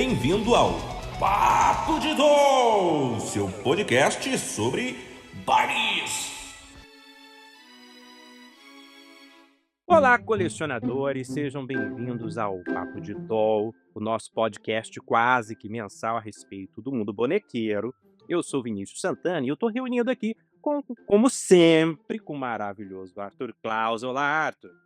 Bem-vindo ao Papo de Doll, seu podcast sobre bares. Olá, colecionadores, sejam bem-vindos ao Papo de Doll, o nosso podcast quase que mensal a respeito do mundo bonequeiro. Eu sou Vinícius Santana e eu tô reunido aqui, como sempre, com o maravilhoso Arthur Claus. Olá, Arthur.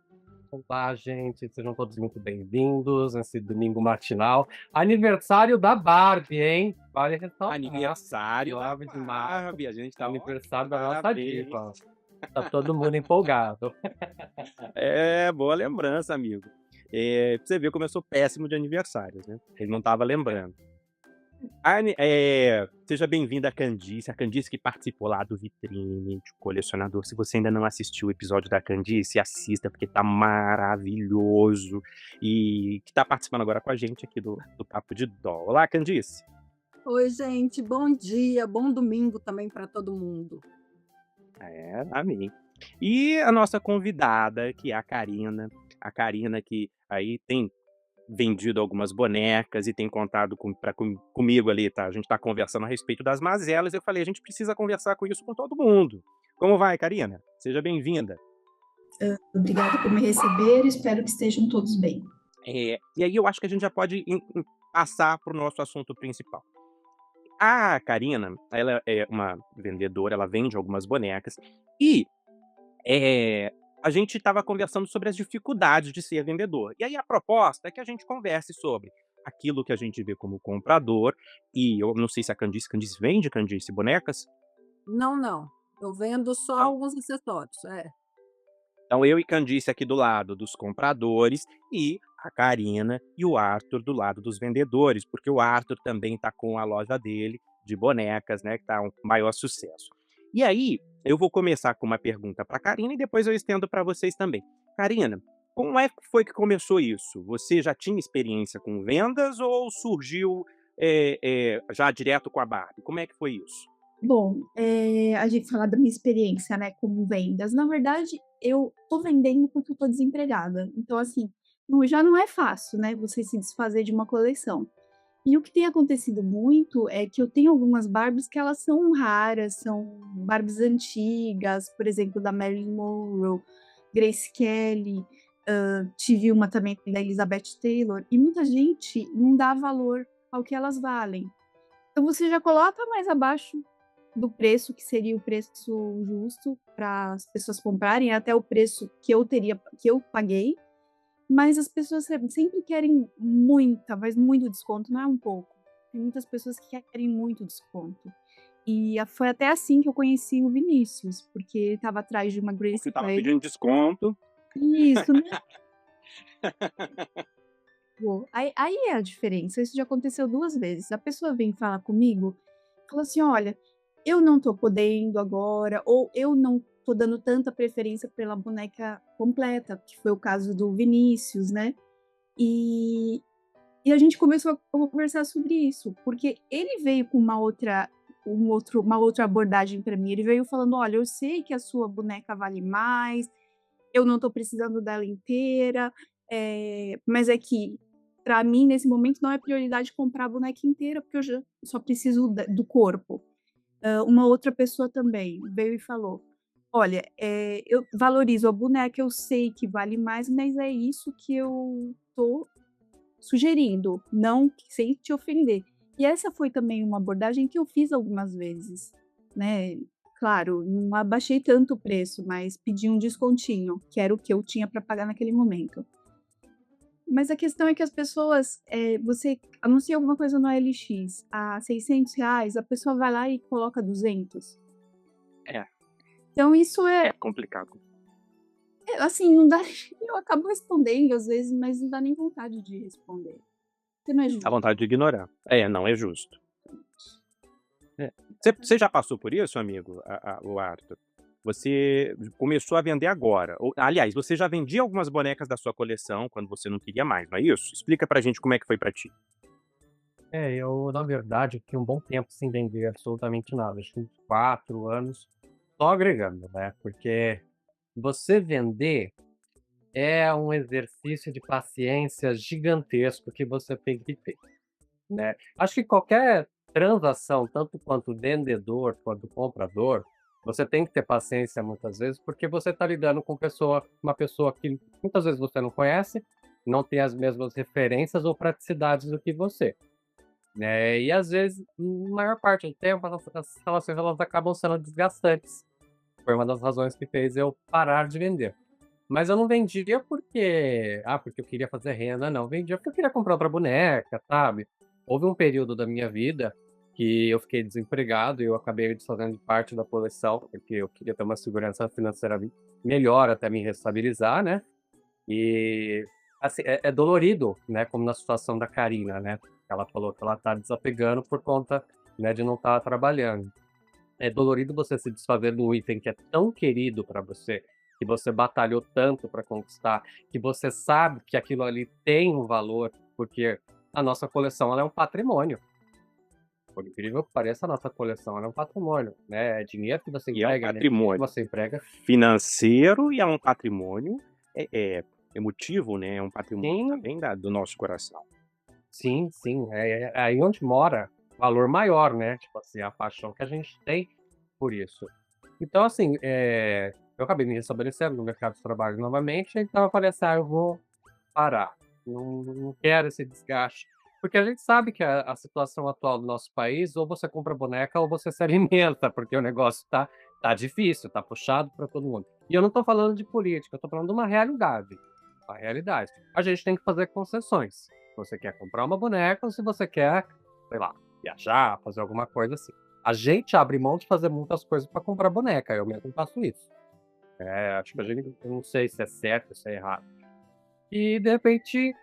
Olá, gente, sejam todos muito bem-vindos nesse domingo matinal. Aniversário da Barbie, hein? Vale ressaltar. Aniversário da 9 de março, Barbie, a gente tá aniversário da nossa parabéns. diva. Tá todo mundo empolgado. É, boa lembrança, amigo. Pra você ver como eu sou péssimo de aniversários, né? Ele não tava lembrando. Seja bem-vinda a Candice que participou lá do Vitrine de Colecionador. Se você ainda não assistiu o episódio da Candice, assista, porque tá maravilhoso. E que tá participando agora com a gente aqui do Papo de Doll. Olá, Candice. Oi, gente, bom dia, bom domingo também para todo mundo. Amém. E a nossa convidada, que é a Karina. A Karina que aí tem vendido algumas bonecas e tem contado comigo ali, tá? A gente tá conversando a respeito das mazelas. Eu falei, a gente precisa conversar com isso com todo mundo. Como vai, Karina? Seja bem-vinda. Obrigada por me receber, espero que estejam todos bem. E aí eu acho que a gente já pode passar para o nosso assunto principal. A Karina, ela é uma vendedora, ela vende algumas bonecas e a gente estava conversando sobre as dificuldades de ser vendedor. E aí a proposta é que a gente converse sobre aquilo que a gente vê como comprador. E eu não sei se a Candice vende, Candice, bonecas? Não, eu vendo só Não. alguns acessórios, Então eu e Candice aqui do lado dos compradores e a Karina e o Arthur do lado dos vendedores, porque o Arthur também está com a loja dele de bonecas, né, que está um maior sucesso. E aí, eu vou começar com uma pergunta para a Karina e depois eu estendo para vocês também. Karina, como é que foi que começou isso? Você já tinha experiência com vendas ou surgiu já direto com a Barbie? Como é que foi isso? Bom, a gente falar da minha experiência, né, como vendas. Na verdade, eu tô vendendo porque eu tô desempregada. Então, assim, já não é fácil, né, você se desfazer de uma coleção. E o que tem acontecido muito é que eu tenho algumas Barbies que elas são raras, são Barbies antigas, por exemplo, da Marilyn Monroe, Grace Kelly, tive uma também da Elizabeth Taylor, e muita gente não dá valor ao que elas valem. Então você já coloca mais abaixo do preço, que seria o preço justo para as pessoas comprarem, até o preço que eu paguei, mas as pessoas sempre querem mas muito desconto, não é um pouco. Tem muitas pessoas que querem muito desconto. E foi até assim que eu conheci o Vinícius, porque ele estava atrás de uma Grace Você estava Kelly. pedindo desconto. Isso, né? Aí é a diferença. Isso já aconteceu 2 vezes. A pessoa vem falar comigo, fala assim: olha, eu não tô podendo agora, ou eu não tô dando tanta preferência pela boneca completa, que foi o caso do Vinícius, né? E, e a gente começou a conversar sobre isso, porque ele veio com uma outra abordagem para mim. Ele veio falando: olha, eu sei que a sua boneca vale mais, eu não tô precisando dela inteira, mas é que para mim, nesse momento, não é prioridade comprar a boneca inteira, porque eu já só preciso do corpo. Uma outra pessoa também veio e falou: olha, eu valorizo a boneca, eu sei que vale mais, mas é isso que eu tô sugerindo, não sem te ofender. E essa foi também uma abordagem que eu fiz algumas vezes, né? Claro, não abaixei tanto o preço, mas pedi um descontinho, que era o que eu tinha para pagar naquele momento. Mas a questão é que as pessoas, você anuncia alguma coisa no OLX a R$ 600, a pessoa vai lá e coloca 200. É. Então isso É complicado. assim, não dá. Eu acabo respondendo às vezes, mas não dá nem vontade de responder. Porque não é A vontade de ignorar. Não é justo. É. Você já passou por isso, amigo, o Arthur? Você começou a vender agora. Aliás, você já vendia algumas bonecas da sua coleção quando você não queria mais, não é isso? Explica pra gente como é que foi pra ti. Eu, na verdade, fiquei um bom tempo sem vender absolutamente nada. Acho que uns 4 anos, só agregando, né? Porque você vender é um exercício de paciência gigantesco que você tem que ter. né. Acho que qualquer transação, tanto quanto vendedor quanto comprador, você tem que ter paciência muitas vezes, porque você está lidando com uma pessoa que muitas vezes você não conhece, não tem as mesmas referências ou praticidades do que você, né. E às vezes, maior parte do tempo, as relações elas acabam sendo desgastantes. Foi uma das razões que fez eu parar de vender. Mas eu não vendia porque eu queria fazer renda, não. Vendia porque eu queria comprar outra boneca, sabe. Houve um período da minha vida que eu fiquei desempregado e eu acabei desfazendo parte da coleção, porque eu queria ter uma segurança financeira melhor até me restabilizar, né. E, assim, é dolorido, né, como na situação da Karina, né. Ela falou que ela tá desapegando por conta, né, de não estar trabalhando. É dolorido você se desfazer de um item que é tão querido para você, que você batalhou tanto para conquistar, que você sabe que aquilo ali tem um valor, porque a nossa coleção ela é um patrimônio. Por incrível que pareça, a nossa coleção ela é um patrimônio, né, é dinheiro que você E é um emprega, é energia que patrimônio você emprega. financeiro e é um patrimônio, emotivo, né, é um patrimônio Sim, também do nosso coração. sim, sim, é aí onde mora o valor maior, né, tipo assim, a paixão que a gente tem por isso. Então, assim, eu acabei me restabelecendo no mercado de trabalho novamente, então eu falei assim: "Ah, eu vou parar, não quero esse desgaste". Porque a gente sabe que a situação atual do nosso país, ou você compra boneca ou você se alimenta, porque o negócio tá difícil, tá puxado para todo mundo. E eu não tô falando de política, eu tô falando de uma realidade. A gente tem que fazer concessões. Se você quer comprar uma boneca ou se você quer, sei lá, viajar, fazer alguma coisa assim. A gente abre mão de fazer muitas coisas para comprar boneca, eu mesmo faço isso. Acho que a gente eu não sei se é certo, se é errado. E de repente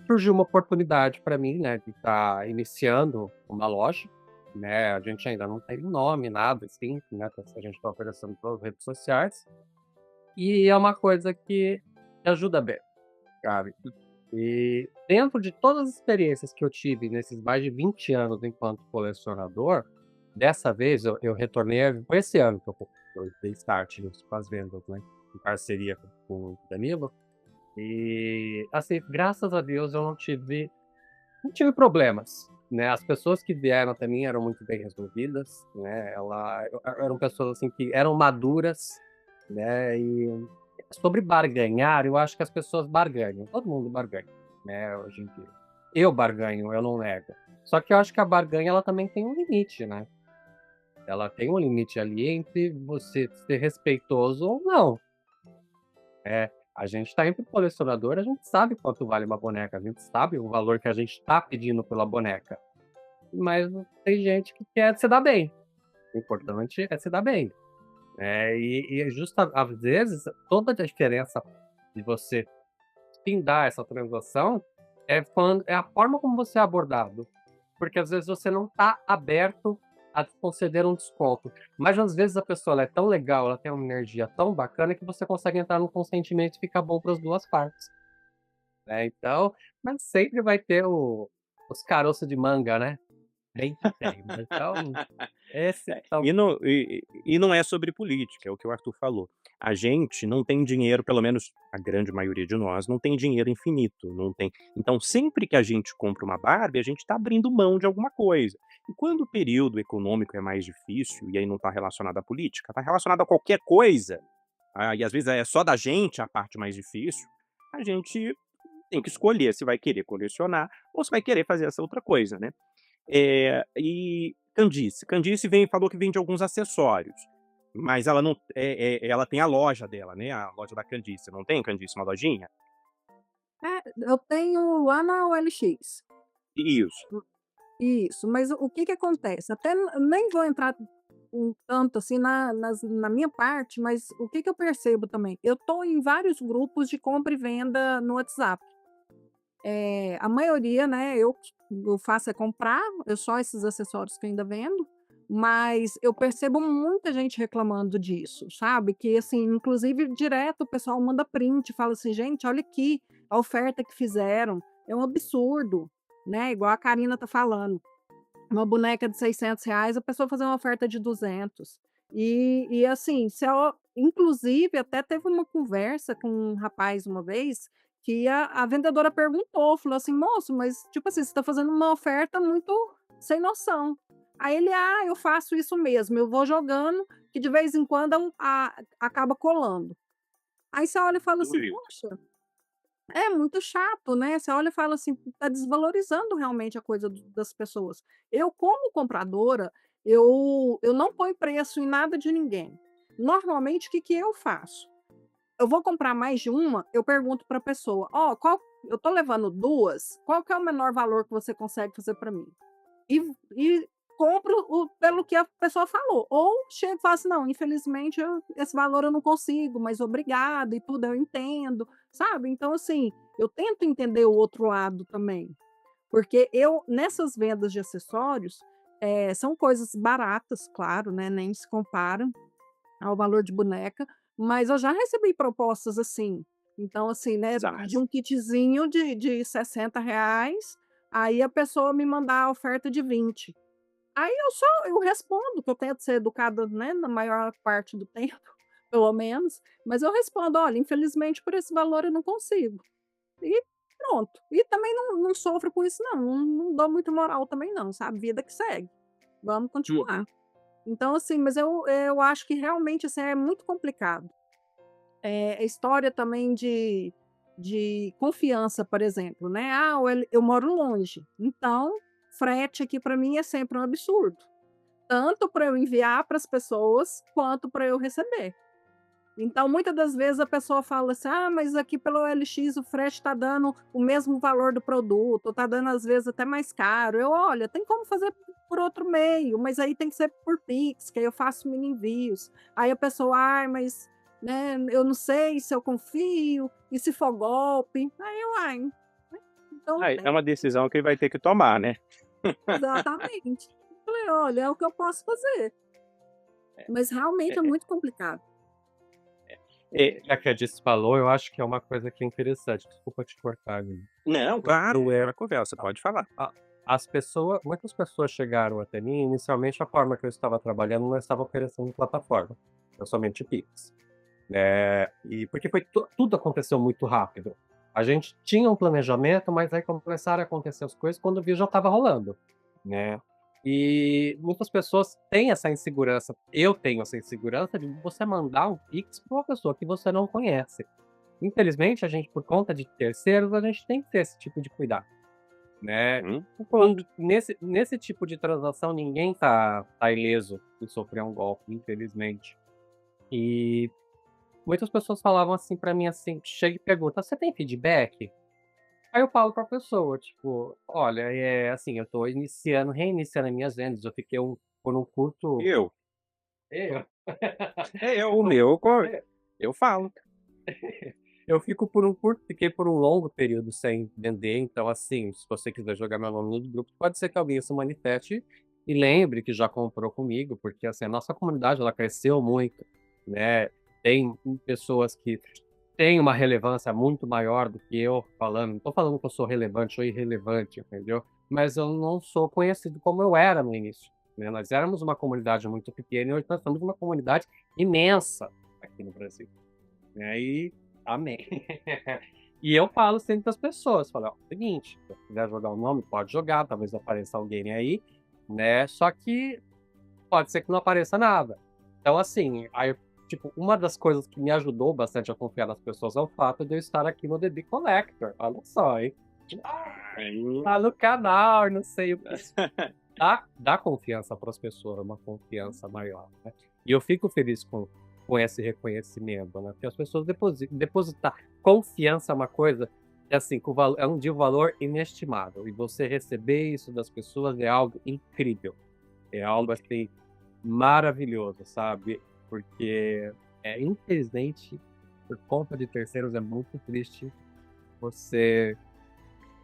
surgiu uma oportunidade para mim, né, de estar iniciando uma loja, né, a gente ainda não tem nome, nada assim, né, a gente está oferecendo pelas redes sociais, e é uma coisa que ajuda bem, sabe. E dentro de todas as experiências que eu tive nesses mais de 20 anos enquanto colecionador, dessa vez eu retornei foi esse ano que eu dei start nisso com as vendas, né, em parceria com o Danilo. E, assim, graças a Deus eu não tive problemas, né, as pessoas que vieram até mim eram muito bem resolvidas, né, eram pessoas, assim, que eram maduras, né, e sobre barganhar, eu acho que as pessoas barganham, todo mundo barganha, né, hoje em dia. Eu barganho, eu não nego. Só que eu acho que a barganha ela também tem um limite, né, ela tem um limite ali entre você ser respeitoso ou não. A gente tá entre colecionador, a gente sabe quanto vale uma boneca, a gente sabe o valor que a gente tá pedindo pela boneca, mas tem gente que quer se dar bem, o importante é se dar bem, e é justa às vezes, toda a diferença de você findar essa transação é a forma como você é abordado, porque às vezes você não tá aberto a conceder um desconto, mas às vezes a pessoa ela é tão legal, ela tem uma energia tão bacana que você consegue entrar num consentimento e fica bom para as 2 partes. Então, mas sempre vai ter os caroço de manga, né, bem que tem, mas então, esse tal E não é sobre política, é o que o Arthur falou. A gente não tem dinheiro, pelo menos a grande maioria de nós, não tem dinheiro infinito, não tem então sempre que a gente compra uma Barbie, a gente está abrindo mão de alguma coisa. E quando o período econômico é mais difícil, e aí não está relacionado à política, está relacionado a qualquer coisa, e às vezes é só da gente a parte mais difícil, a gente tem que escolher se vai querer colecionar ou se vai querer fazer essa outra coisa, né. E Candice falou que vende alguns acessórios, mas ela não ela tem a loja dela, né, a loja da Candice, não tem, Candice, uma lojinha? Eu tenho lá na OLX. Isso. Isso, mas o que que acontece? Até nem vou entrar tanto assim na minha parte, mas o que que eu percebo também? Eu tô em vários grupos de compra e venda no WhatsApp. A maioria, né, eu faço é comprar, eu só esses acessórios que eu ainda vendo, mas eu percebo muita gente reclamando disso, sabe? Que assim, inclusive direto o pessoal manda print, fala assim: "Gente, olha aqui a oferta que fizeram, é um absurdo", né, igual a Karina tá falando. Uma boneca de R$ 600, a pessoa fazer uma oferta de 200. E assim, se inclusive até teve uma conversa com um rapaz uma vez, que a vendedora perguntou, falou assim: "Moço, mas, tipo assim, você tá fazendo uma oferta muito sem noção". Aí ele: "Ah, eu faço isso mesmo, eu vou jogando, que de vez em quando acaba colando". Aí você olha e fala assim: Duvido. "Poxa, é muito chato, né". Você olha e fala assim: "Tá desvalorizando realmente a coisa das pessoas". Eu, como compradora, eu não ponho preço em nada de ninguém. Normalmente, o que que eu faço? Eu vou comprar mais de uma, eu pergunto para a pessoa: "Ó, qual eu tô levando 2, qual que é o menor valor que você consegue fazer para mim?". E compro pelo que a pessoa falou, ou chego e falo assim: "Não, infelizmente esse valor eu não consigo, mas obrigado e tudo, eu entendo", sabe. Então assim, eu tento entender o outro lado também, porque eu nessas vendas de acessórios, são coisas baratas, claro, né, nem se comparam ao valor de boneca, mas eu já recebi propostas assim. Então, assim, né, de Exato. um kitzinho de R$ 60, aí a pessoa me mandar a oferta de 20. Aí eu respondo, que eu tento ser educada, né, na maior parte do tempo, pelo menos, mas eu respondo: "Olha, infelizmente por esse valor eu não consigo". E pronto. E também não sofro com isso não dou muito moral também não, sabe, vida que segue. Vamos Uhum. continuar. Então, assim, mas eu acho que realmente, assim, é muito complicado. É história também de confiança, por exemplo, né, "Ah, eu moro longe, então frete aqui para mim é sempre um absurdo, tanto para eu enviar para as pessoas, quanto para eu receber". Então, muitas das vezes a pessoa fala assim: "Ah, mas aqui pelo OLX o frete está dando o mesmo valor do produto, ou está dando às vezes até mais caro". Eu: "Olha, tem como fazer por outro meio, mas aí tem que ser por Pix, que aí eu faço mini envios". Aí a pessoa: "Ai, mas, né, eu não sei se eu confio, e se for golpe?". Aí eu: "Ai, né, então Aí, é uma decisão que ele vai ter que tomar, né. exatamente". Falei: "Olha, é o que eu posso fazer", mas realmente é É muito complicado. Já que a Diz falou, eu acho que é uma coisa que é interessante, desculpa te cortar, Vini. não, claro, é Eh, uma conversa, a pode falar. a as pessoas muitas pessoas chegaram até mim, inicialmente a forma que eu estava trabalhando não estava oferecendo plataforma, era somente Pix, né, e porque foi tudo aconteceu muito rápido. A gente tinha um planejamento, mas aí começaram a acontecer as coisas, quando viu já estava rolando, né. E muitas pessoas têm essa insegurança, eu tenho essa insegurança de você mandar um Pix para uma pessoa que você não conhece. Infelizmente, a gente, por conta de terceiros, a gente tem que ter esse tipo de cuidado, né. Uhum. Quando nesse tipo de transação ninguém tá ileso de sofrer um golpe, infelizmente. E muitas pessoas falavam assim pra mim, assim, chega e pergunta: "Você tem feedback?". Aí eu falo pra pessoa, tipo: "Olha, assim, eu tô reiniciando as minhas vendas, eu fiquei por um curto". Eu? Eu O meu eu falo. Eu fiquei por um longo período sem vender, então, assim, se você quiser jogar meu nome no grupo, pode ser que alguém se manifeste e lembre que já comprou comigo, porque, assim, a nossa comunidade ela cresceu muito, né, tem pessoas que têm uma relevância muito maior do que eu falando, não tô falando que eu sou relevante ou irrelevante, entendeu, mas eu não sou conhecido como eu era no início, né, nós éramos uma comunidade muito pequena e hoje nós somos uma comunidade imensa aqui no Brasil. Né, e amém. E eu falo sempre para as pessoas, falo: "Ó, seguinte, se você quiser jogar o nome, pode jogar, talvez apareça alguém aí, né, só que pode ser que não apareça nada". Então, assim, aí, tipo, uma das coisas que me ajudou bastante a confiar nas pessoas é o fato de eu estar aqui no The Big Collector, olha só, hein. Aí Tá no canal e não sei o que. Dá confiança para as pessoas, uma confiança maior, né. E eu fico feliz com esse reconhecimento, né, porque as pessoas depositar confiança é uma coisa que, assim, é de um valor inestimável, e você receber isso das pessoas é algo incrível, é algo, assim, maravilhoso, sabe, porque, infelizmente, por conta de terceiros, é muito triste você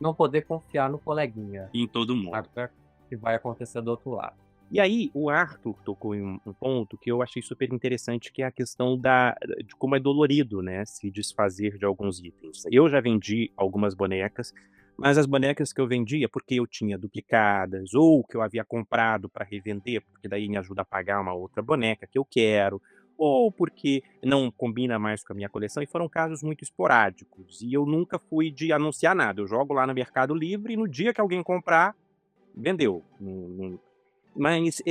não poder confiar no coleguinha, em todo mundo. até que vai acontecer do outro lado. E aí, o Arthur tocou em um ponto que eu achei super interessante, que é a questão de como é dolorido, né, se desfazer de alguns itens. Eu já vendi algumas bonecas, mas as bonecas que eu vendia porque eu tinha duplicadas ou que eu havia comprado para revender, porque daí me ajuda a pagar uma outra boneca que eu quero, ou porque não combina mais com a minha coleção, e foram casos muito esporádicos. E eu nunca fui de anunciar nada. Eu jogo lá no Mercado Livre e no dia que alguém comprar, vendeu. Mas,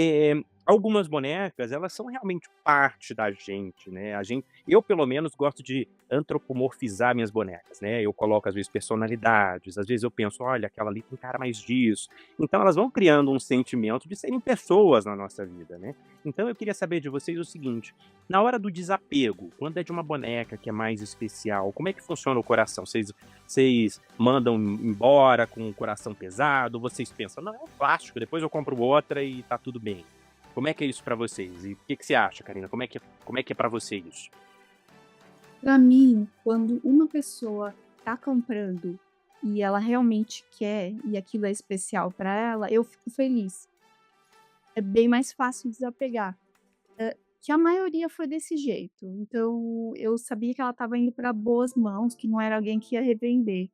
algumas bonecas, elas são realmente parte da gente, né, eu pelo menos gosto de antropomorfizar minhas bonecas, né, eu coloco às vezes personalidades, às vezes eu penso: "Olha, aquela ali tem cara mais disso". Então elas vão criando um sentimento de serem pessoas na nossa vida, né. Então eu queria saber de vocês o seguinte: na hora do desapego, quando é de uma boneca que é mais especial, como é que funciona o coração? Vocês mandam embora com o coração pesado? Vocês pensam: "Não, é um plástico, depois eu compro outra e tá tudo bem"? Como é que é isso pra vocês? E o que você acha, Karina? Como é que é pra você isso? Pra mim, quando uma pessoa tá comprando e ela realmente quer e aquilo é especial pra ela, eu fico feliz. É bem mais fácil desapegar. Que a maioria foi desse jeito, então eu sabia que ela estava indo para boas mãos, que não era alguém que ia revender.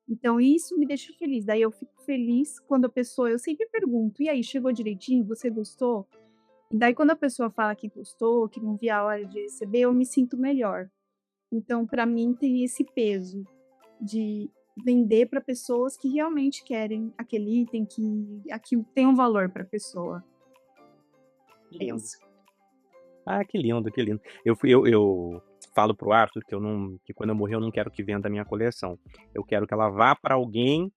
Então isso me deixa feliz, daí eu fico feliz quando a pessoa eu sempre pergunto: "E aí, chegou direitinho? Você gostou?". E daí quando a pessoa fala que gostou, que não via a hora de receber, eu me sinto melhor. Então pra mim tem esse peso de vender para pessoas que realmente querem aquele item, que aquilo tem um valor pra pessoa. É Lindo. isso. Ah, que lindo, que lindo. Eu falo pro Arthur que quando eu morrer eu não quero que venda a minha coleção. Eu quero que ela vá pra alguém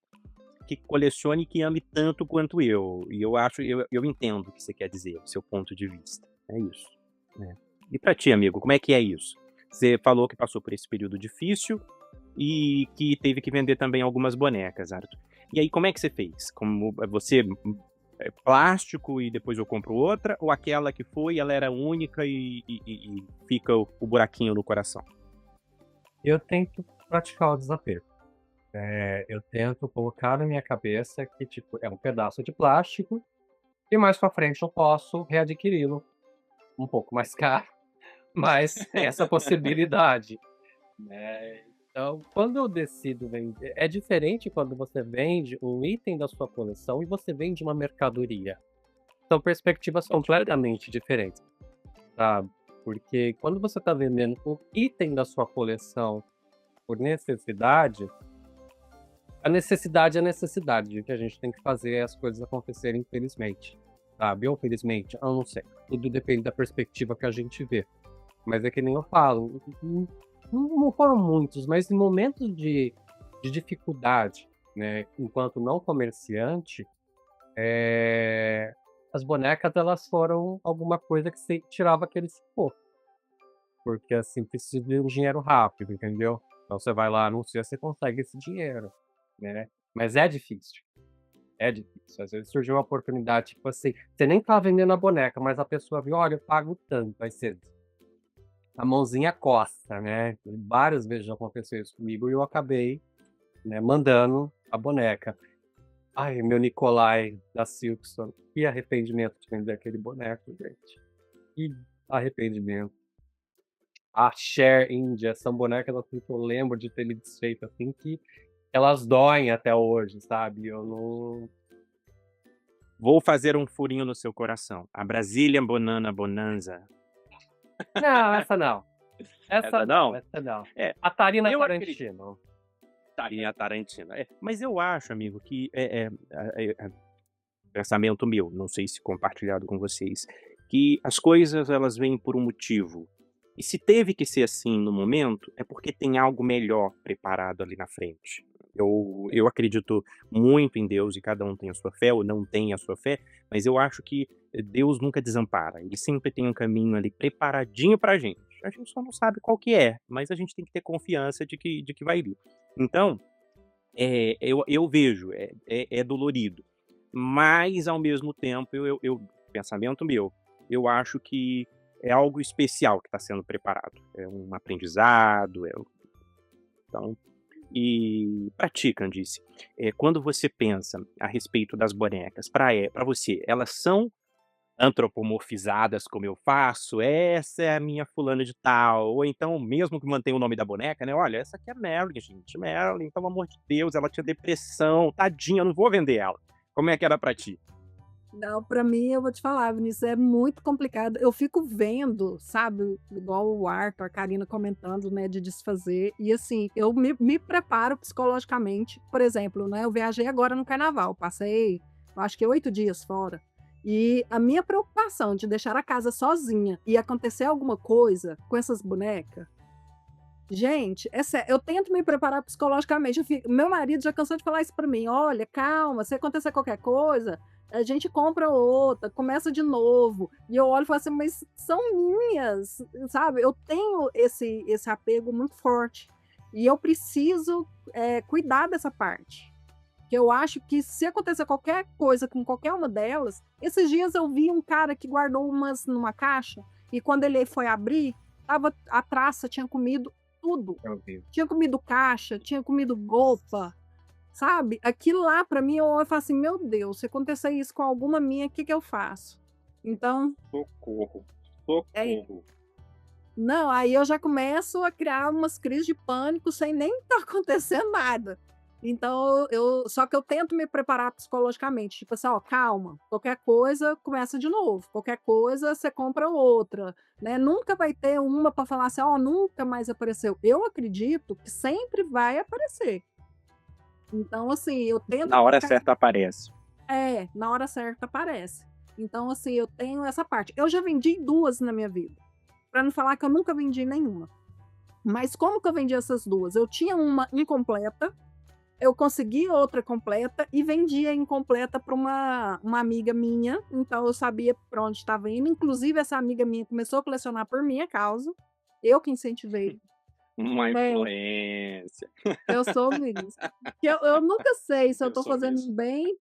que colecione e que ame tanto quanto eu. E eu entendo o que você quer dizer, o seu ponto de vista. É isso, né. E pra ti, amigo, como é que é isso? Você falou que passou por esse período difícil e que teve que vender também algumas bonecas, Arthur. E aí, como é que você fez? Como você plástico e depois eu compro outra, ou aquela que foi, ela era única e fica o buraquinho no coração? Eu tento praticar o desapego. Eu tento colocar na minha cabeça que, tipo, é um pedaço de plástico e mais pra frente eu posso readquiri-lo um pouco mais caro, mas tem essa possibilidade, né. Então, quando eu decido vender é diferente quando você vende um item da sua coleção e você vende uma mercadoria. São perspectivas completamente diferentes, sabe. Porque quando você está vendendo um item da sua coleção por necessidade, a necessidade é a necessidade, o que a gente tem que fazer é as coisas acontecerem felizmente, sabe, ou felizmente, eu não sei, tudo depende da perspectiva que a gente vê. Mas é que nem eu falo, não foram muitos, mas em momentos de dificuldade, né, enquanto não comerciante, as bonecas elas foram alguma coisa que você tirava aquele sufoco, porque, assim, precisa de um dinheiro rápido, entendeu. Então você vai lá, anuncia, você consegue esse dinheiro, né. Mas é difícil, é difícil. Às vezes surgiu uma oportunidade, tipo assim, você nem tá vendendo a boneca, mas a pessoa viu: "Olha, eu pago tanto", aí você a mãozinha coça, né. Várias vezes já aconteceu isso comigo e eu acabei, né, mandando a boneca. Ai, meu Nicolai da Silkson, que arrependimento de vender aquele boneco, gente. Que arrependimento. A Cher Índia, são bonecas, assim, que eu lembro de ter me desfeito, assim, que elas doem até hoje, sabe. Eu não Vou fazer um furinho no seu coração. A Brazilian Banana Bonanza. não, essa não. Essa Essa não, não? essa não. É, A Tarina eu acredito. Tarantino. Tarinha Tarantino. Mas eu acho, amigo, que pensamento meu, não sei se compartilhado com vocês, que as coisas elas vêm por um motivo. E se teve que ser assim no momento, é porque tem algo melhor preparado ali na frente. Eu acredito muito em Deus e cada um tem a sua fé ou não tem a sua fé, mas eu acho que Deus nunca desampara. Ele sempre tem um caminho ali preparadinho pra gente. A gente só não sabe qual que é, mas a gente tem que ter confiança de que vai vir. Então, eu vejo, é dolorido, mas ao mesmo tempo pensamento meu, eu acho que é algo especial que está sendo preparado, é um aprendizado, então e pra ti, Candice, quando você pensa a respeito das bonecas, pra você, elas são antropomorfizadas como eu faço? Essa é a minha fulana de tal, ou então mesmo que mantenha o nome da boneca, né, "Olha, essa aqui é Marilyn, gente, Marilyn, pelo amor de Deus, ela tinha depressão, tadinha, eu não vou vender ela". Como é que era pra ti? Não, pra mim, eu vou te falar, Vinícius, é muito complicado. Eu fico vendo, sabe, igual o Arthur, a Karina comentando, né, de desfazer. E assim, eu me preparo psicologicamente. Por exemplo, né, eu viajei agora no carnaval, passei, eu acho que 8 dias fora. E a minha preocupação de deixar a casa sozinha e acontecer alguma coisa com essas bonecas, gente, é sério, eu tento me preparar psicologicamente. Meu marido já cansou de falar isso pra mim. Olha, calma, se acontecer qualquer coisa, a gente compra outra, começa de novo. E eu olho e falo assim, mas são minhas, sabe? Eu tenho esse apego muito forte. E eu preciso cuidar dessa parte. Que eu acho que se acontecer qualquer coisa com qualquer uma delas, esses dias eu vi um cara que guardou umas numa caixa e quando ele foi abrir, a traça tinha comido tudo. Eu vi. Tinha comido caixa, tinha comido roupa, sabe? Aquilo lá, pra mim, eu olho e falo assim, meu Deus, se acontecer isso com alguma minha, o que que eu faço? Então, Socorro, é, socorro. não, aí eu já começo a criar umas crises de pânico sem nem tá acontecendo nada. Então, só que eu tento me preparar psicologicamente, tipo assim, ó, calma, qualquer coisa começa de novo, qualquer coisa você compra outra, né? Nunca vai ter uma para falar assim, ó, nunca mais apareceu. Eu acredito que sempre vai aparecer. Então, assim, eu tento Na hora ficar. certa aparece. Na hora certa aparece. Então, assim, eu tenho essa parte. Eu já vendi 2 na minha vida, para não falar que eu nunca vendi nenhuma. Mas como que eu vendi essas 2? Eu tinha uma incompleta, eu consegui outra completa e vendi a incompleta para uma amiga minha, então eu sabia para onde estava indo. Inclusive, essa amiga minha começou a colecionar por minha causa, eu que incentivei. Uma É, influência. eu sou mesmo. Eu nunca sei se eu Eu estou sou fazendo mesmo. bem.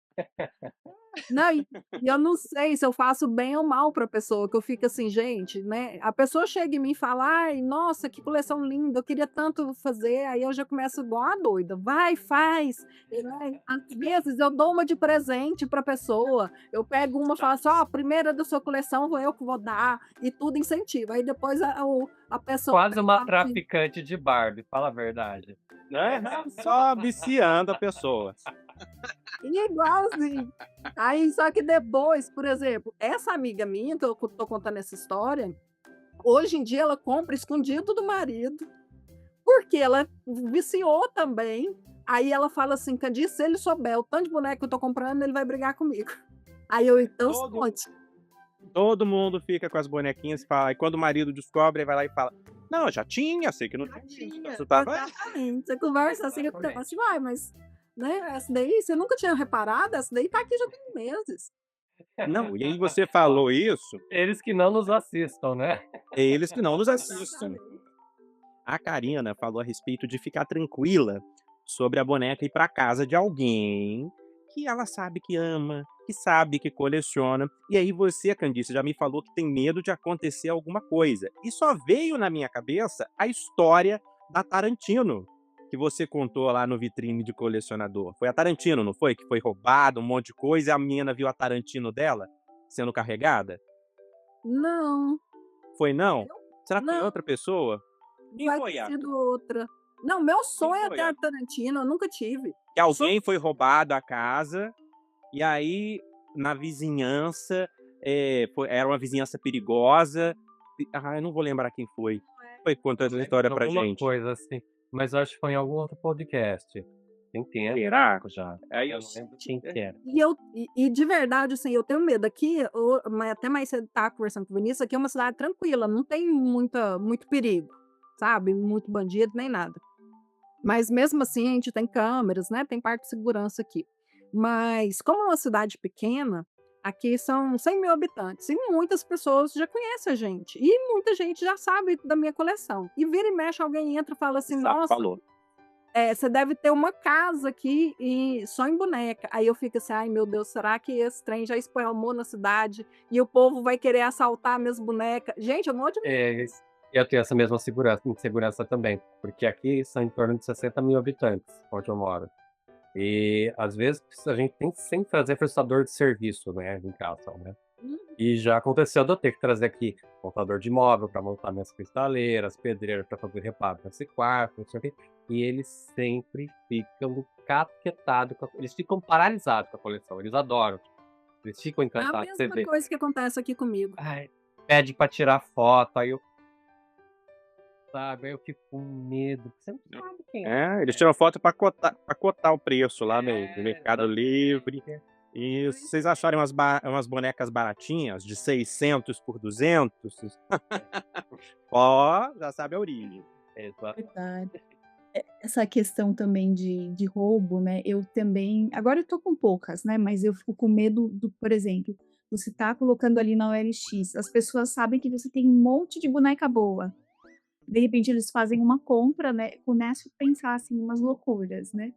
Não, e eu não sei se eu faço bem ou mal para a pessoa, que eu fico assim, gente, né? A pessoa chega em mim e fala, ai, nossa, que coleção linda, eu queria tanto fazer, aí eu já começo igual a doida, vai, faz. Às vezes eu dou uma de presente para a pessoa, eu pego uma e falo assim, ó, a primeira da sua coleção vou eu que vou dar, e tudo incentiva. Aí depois a pessoa Quase uma fala assim, traficante de Barbie, fala a verdade. Né? Só viciando a pessoa. igualzinho. Aí, só que depois, por exemplo, essa amiga minha, que eu tô contando essa história, hoje em dia ela compra escondido do marido, porque ela viciou também. Aí ela fala assim, Candice, se ele souber o tanto de boneco que eu tô comprando, ele vai brigar comigo. Aí eu, então, Todo, esconde. todo mundo fica com as bonequinhas e fala. E quando o marido descobre, ele vai lá e fala: Não, já tinha, sei que não tinha. Isso tava... Exatamente. Você conversa assim, eu falo assim, vai, mas né, essa daí, você nunca tinha reparado? Essa daí tá aqui já tem meses. Não, e aí você falou isso, Eles que não nos assistam, né? eles que não nos assistem. A Karina falou a respeito de ficar tranquila sobre a boneca ir para casa de alguém que ela sabe que ama, que sabe que coleciona. E aí você, Candice, já me falou que tem medo de acontecer alguma coisa. E só veio na minha cabeça a história da Tarantino, que você contou lá no Vitrine de Colecionador. Foi a Tarantino, não foi? Que foi roubado um monte de coisa e a menina viu a Tarantino dela sendo carregada? Não, Foi não? eu Será que foi não, outra pessoa? Quem vai ter foi, Arthur? sido outra. Não, meu Quem sonho é foi, ter a Arthur? Tarantino, eu nunca tive. Que Sou alguém foi roubado a casa, e aí na vizinhança, era uma vizinhança perigosa. Eu não vou lembrar quem foi. Foi contando essa história pra Alguma gente. coisa assim. Mas eu acho que foi em algum outro podcast. Tem tempo Será? já. Aí Eu eu não lembro quem que era. E de verdade, assim, eu tenho medo. Aqui, até mais cedo estava conversando com o Vinícius, aqui é uma cidade tranquila, não tem muito perigo, sabe? Muito bandido, nem nada. Mas mesmo assim, a gente tem câmeras, né? Tem parte de segurança aqui. Mas como é uma cidade pequena, aqui são 100 mil habitantes e muitas pessoas já conhecem a gente. E muita gente já sabe da minha coleção. E vira e mexe, alguém entra e fala assim, nossa, Falou. você deve ter uma casa aqui e só em boneca. Aí eu fico assim, ai meu Deus, será que esse trem já espalhou na cidade e o povo vai querer assaltar minhas bonecas? Gente, eu não admito. Eu tenho essa mesma insegurança também, porque aqui são em torno de 60 mil habitantes, onde eu moro. E às vezes a gente tem que sempre trazer prestador de serviço, né, em casa, né? E já aconteceu de eu ter que trazer aqui montador de imóvel para montar minhas cristaleiras, pedreiro para fazer reparo nesse quarto, não sei o quê. E eles sempre ficam eles ficam paralisados com a coleção, eles adoram. Eles ficam É a encantados. Você mesma vê. coisa que acontece aqui comigo. Ai, pede pra tirar foto, aí eu, sabe, aí eu fico com medo. Você não sabe quem É, eles é. tiram foto pra cotar o preço lá no Mercado Exatamente. Livre. Isso. Se vocês acharem umas bonecas baratinhas, de 600 por 200, ó, já sabe a origem. Exato. Verdade. Essa questão também de roubo, né, eu também agora eu tô com poucas, né, mas eu fico com medo do por exemplo, você tá colocando ali na OLX, as pessoas sabem que você tem um monte de boneca boa. De repente eles fazem uma compra, né, começo a pensar, assim, umas loucuras, né.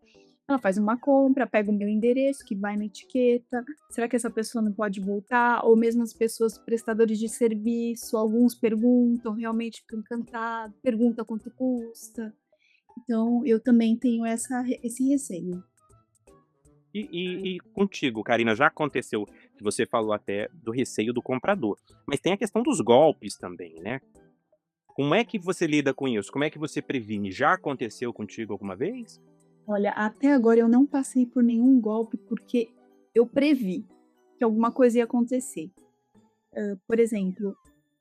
Ela faz uma compra, pega o meu endereço que vai na etiqueta, será que essa pessoa não pode voltar? Ou mesmo as pessoas prestadores de serviço, alguns perguntam, realmente ficam encantados, pergunta quanto custa. Então eu também tenho esse receio. E contigo, Karina, já aconteceu que você falou até do receio do comprador, mas tem a questão dos golpes também, né. Como é que você lida com isso? Como é que você previne? Já aconteceu contigo alguma vez? Olha, até agora eu não passei por nenhum golpe, porque eu previ que alguma coisa ia acontecer. Por exemplo,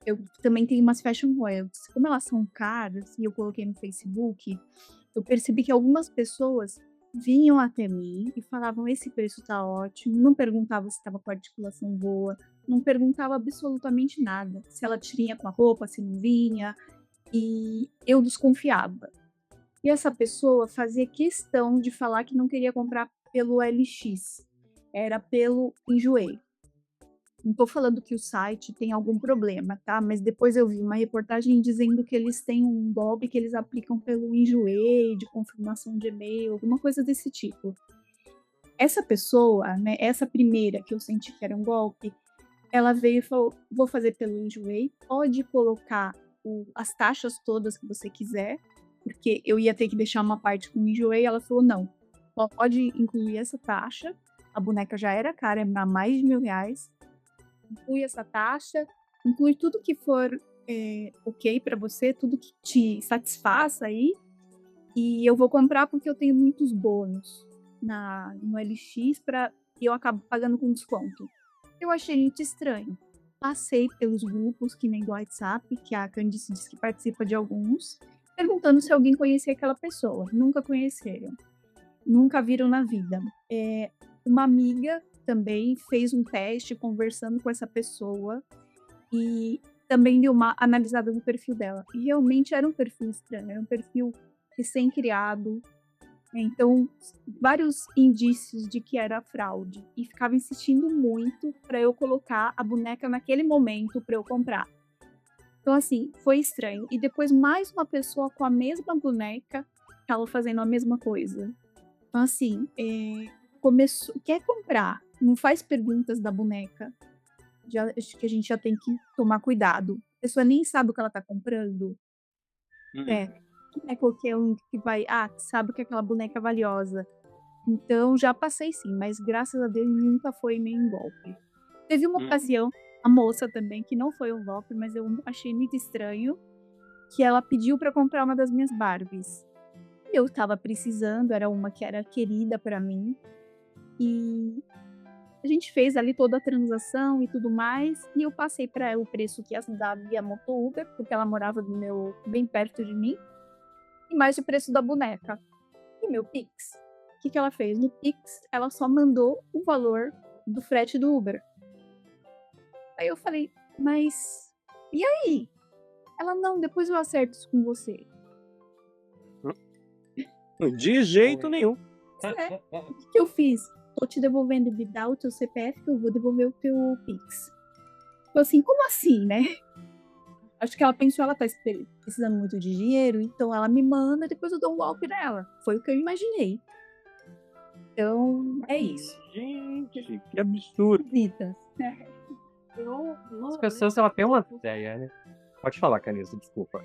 eu também tenho umas fashion royalties. Como elas são caras e eu coloquei no Facebook, eu percebi que algumas pessoas vinham até mim e falavam: "Esse preço tá ótimo", não perguntava se estava com a articulação boa, não perguntava absolutamente nada, se ela tinha com a roupa, se não vinha, e eu desconfiava. E essa pessoa fazia questão de falar que não queria comprar pelo LX, era pelo Enjoei. Não tô falando que o site tem algum problema, tá, mas depois eu vi uma reportagem dizendo que eles têm um golpe que eles aplicam pelo Enjoei, de confirmação de e-mail, alguma coisa desse tipo. Essa pessoa, né, essa primeira que eu senti que era um golpe, ela veio e falou: "Vou fazer pelo Enjoei, pode colocar as taxas todas que você quiser", porque eu ia ter que deixar uma parte com o Enjoei, ela falou: "Não, pode incluir essa taxa", a boneca já era cara, era mais de R$ 1.000, inclui essa taxa, inclui tudo que for, ok para você, tudo que te satisfaça aí, e eu vou comprar porque eu tenho muitos bônus no LX e eu acabo pagando com desconto. Eu achei muito estranho. Passei pelos grupos, que nem do WhatsApp, que a Candice disse que participa de alguns, perguntando se alguém conhecia aquela pessoa. Nunca conheceram, nunca viram na vida. Uma amiga também fez um teste conversando com essa pessoa e também deu uma analisada no perfil dela. E realmente era um perfil estranho, era um perfil recém-criado, então, vários indícios de que era fraude e ficava insistindo muito para eu colocar a boneca naquele momento para eu comprar. Então, assim, foi estranho. E depois mais uma pessoa com a mesma boneca estava fazendo a mesma coisa. Então, assim, começou, quer comprar, não faz perguntas da boneca. Acho que a gente já tem que tomar cuidado. A pessoa nem sabe o que ela está comprando. É, não é qualquer um que vai, sabe que aquela boneca é valiosa. Então já passei sim, mas graças a Deus nunca foi nenhum golpe. Teve uma Hum. ocasião, a moça também, que não foi um golpe, mas eu achei muito estranho, que ela pediu pra comprar uma das minhas Barbies. E eu estava precisando, era uma que era querida pra mim. E a gente fez ali toda a transação e tudo mais, e eu passei pra ela o preço que ia dar via Moto Uber, porque ela morava bem perto de mim, e mais o preço da boneca. E meu Pix? O que ela fez? No Pix, ela só mandou o valor do frete do Uber. Aí eu falei, mas e aí? Ela, não, depois eu acerto isso com você. De jeito nenhum. O que eu fiz? Tô te devolvendo, me dá o teu CPF que eu vou devolver o teu Pix. Tipo assim, como assim, né? Acho que ela pensou, ela tá precisando muito de dinheiro, então ela me manda, depois eu dou um golpe nela. Foi o que eu imaginei. Então, é isso. Gente, que absurdo. Vidas. As pessoas, ela tem uma ideia, né? Pode falar, Canisa, desculpa.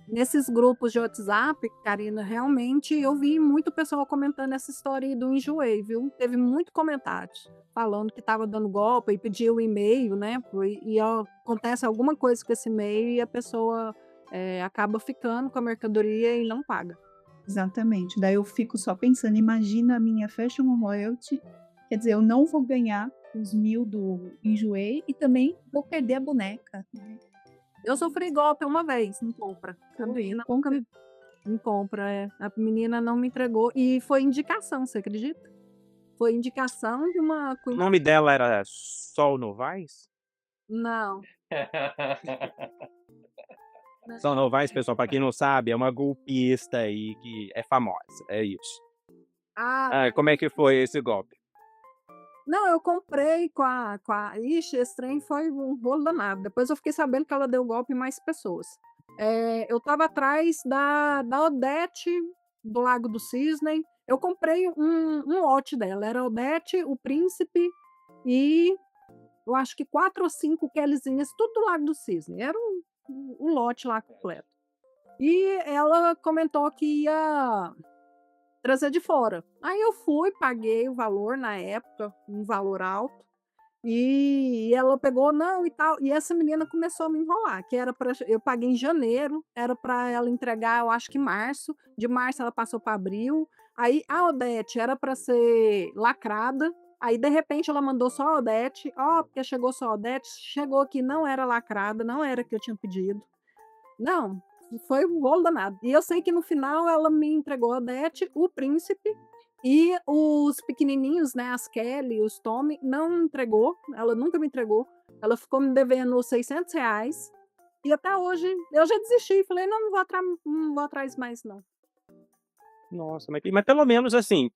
Nesses grupos de WhatsApp, Karina, realmente eu vi muito pessoal comentando essa história aí do Enjoei, viu? Teve muito comentários falando que estava dando golpe e pediu o e-mail, né? Acontece alguma coisa com esse e-mail e a pessoa acaba ficando com a mercadoria e não paga. Exatamente. Daí eu fico só pensando, imagina a minha Fashion Royalty, quer dizer, eu não vou ganhar os 1000 do enjoei e também vou perder a boneca, né. Eu sofri golpe uma vez em compra. A Foi, menina compra em compra, é. A menina não me entregou e foi indicação, você acredita? Foi indicação de uma O cunhada. nome dela era Sol Novaes? Não, né. Sol Novaes, pessoal, pra quem não sabe, é uma golpista aí que é famosa, é isso. Ah, Como é que foi esse golpe? não, eu comprei ixi, esse trem foi um rolo danado. Depois eu fiquei sabendo que ela deu golpe em mais pessoas. Eu estava atrás da Odete, do Lago do Cisne. Eu comprei um lote dela, era a Odete, o Príncipe e eu acho que 4 ou 5 Kellyzinhas, tudo do Lago do Cisne. Era um lote lá completo. E ela comentou que ia trazer de fora. Aí eu fui, paguei o valor na época, um valor alto, e ela pegou, não e tal. E essa menina começou a me enrolar, que era para eu paguei em janeiro, era para ela entregar, eu acho que em março. De março ela passou para abril. Aí a Odete era para ser lacrada. Aí de repente ela mandou só a Odete, ó, porque chegou só a Odete, chegou que não era lacrada, não era que eu tinha pedido. Não, foi um rolo danado. E eu sei que no final ela me entregou a Odete, o Príncipe e os pequenininhos, né, as Kelly, os Tommy, não entregou, ela nunca me entregou. Ela ficou me devendo R$ 600 e até hoje eu já desisti, falei: "Não, não vou atrás mais não". Nossa, mas pelo menos, assim,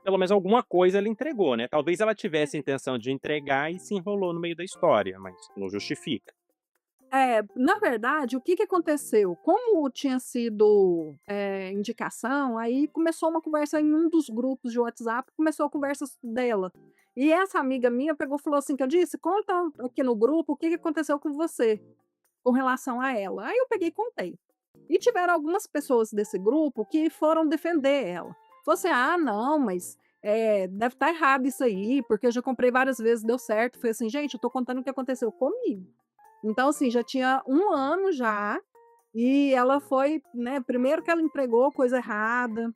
pelo menos alguma coisa ela entregou, né. Talvez ela tivesse a intenção de entregar e se enrolou no meio da história, mas não justifica. Na verdade, o que que aconteceu? Como tinha sido, indicação, aí começou uma conversa em um dos grupos de WhatsApp, começou a conversa dela. E essa amiga minha pegou e falou assim: que eu disse, conta aqui no grupo o que que aconteceu com você, com relação a ela". Aí eu peguei e contei. E tiveram algumas pessoas desse grupo que foram defender ela. Falou assim: "Ah, não, mas, deve estar errado isso aí, porque eu já comprei várias vezes, deu certo". Falei assim: "Gente, eu tô contando o que aconteceu comigo". Então, assim, já tinha um ano já, e ela foi, né, primeiro que ela entregou coisa errada,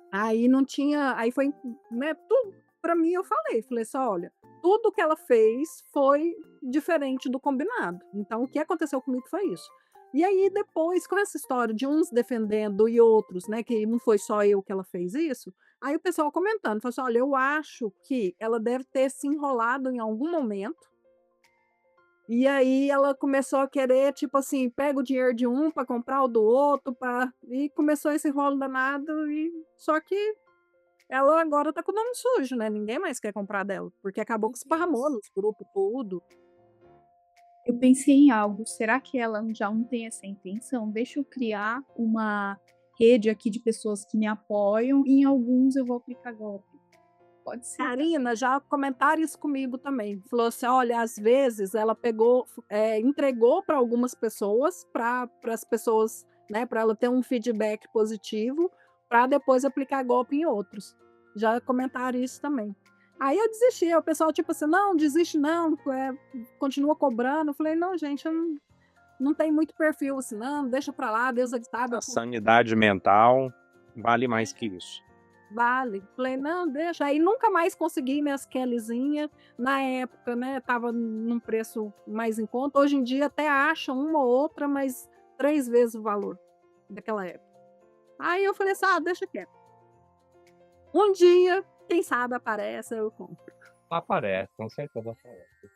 aí não tinha aí foi, né, tudo pra mim eu falei assim: "Olha, tudo que ela fez foi diferente do combinado, então o que aconteceu comigo foi isso". E aí depois, com essa história de uns defendendo e outros, né, que não foi só eu que ela fez isso, aí o pessoal comentando, falou assim: "Olha, eu acho que ela deve ter se enrolado em algum momento, e aí ela começou a querer, tipo assim, pega o dinheiro de um para comprar o do outro, e começou esse rolo danado só que ela agora tá com o nome sujo, né, ninguém mais quer comprar dela, porque acabou que esparramou nos grupos tudo". Eu pensei em algo, será que ela já não tem essa intenção? Deixa eu criar uma rede aqui de pessoas que me apoiam e em alguns eu vou aplicar golpe. Pode ser. Karina, já comentaram isso comigo também, falou assim: "Olha, às vezes ela pegou, entregou para algumas pessoas, para as pessoas, né, para ela ter um feedback positivo, para depois aplicar golpe em outros". Já comentaram isso também. Aí eu desisti, aí o pessoal tipo assim: "Não, desiste não, continua cobrando". Eu falei: "Não, gente, eu não tenho muito perfil assim não, deixa pra lá, Deus é que sabe". A sanidade mental vale mais que isso. Vale. Falei: "Não, deixa". Aí nunca mais consegui minhas Kellyzinha. Na época, né, estava num preço mais em conta. Hoje em dia até acha uma ou outra, mas 3 vezes o valor daquela época. Aí eu falei assim: "Ah, deixa quieto. Um dia, quem sabe aparece, eu compro". Aparece, com certeza aparece.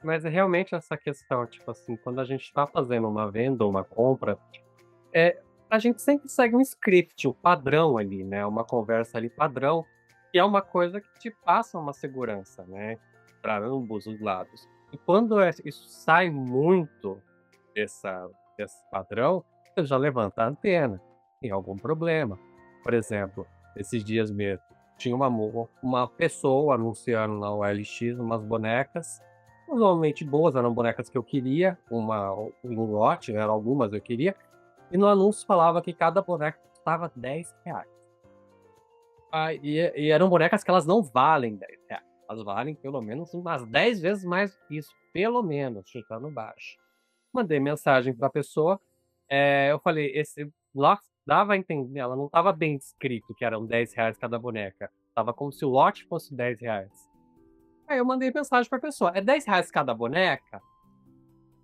Mas é realmente essa questão, tipo assim, quando a gente tá fazendo uma venda ou uma compra, a gente sempre segue um script, um padrão ali, né, uma conversa ali padrão, que é uma coisa que te passa uma segurança, né, para ambos os lados. E quando isso sai muito desse padrão, você já levanta a antena, tem algum problema. Por exemplo, esses dias mesmo, tinha uma pessoa anunciando na OLX umas bonecas, normalmente boas, eram bonecas que eu queria, um lote, eram algumas eu queria, e no anúncio falava que cada boneca custava R$ 10. E eram bonecas que elas não valem R$ 10, elas valem pelo menos umas 10 vezes mais que isso, pelo menos, chutando baixo. Mandei mensagem pra pessoa, eu falei, esse lá dava a entender, ela não estava bem descrito que eram R$ 10 cada boneca, estava como se o lote fosse R$ 10. Aí eu mandei mensagem pra pessoa: "É R$ 10 cada boneca?"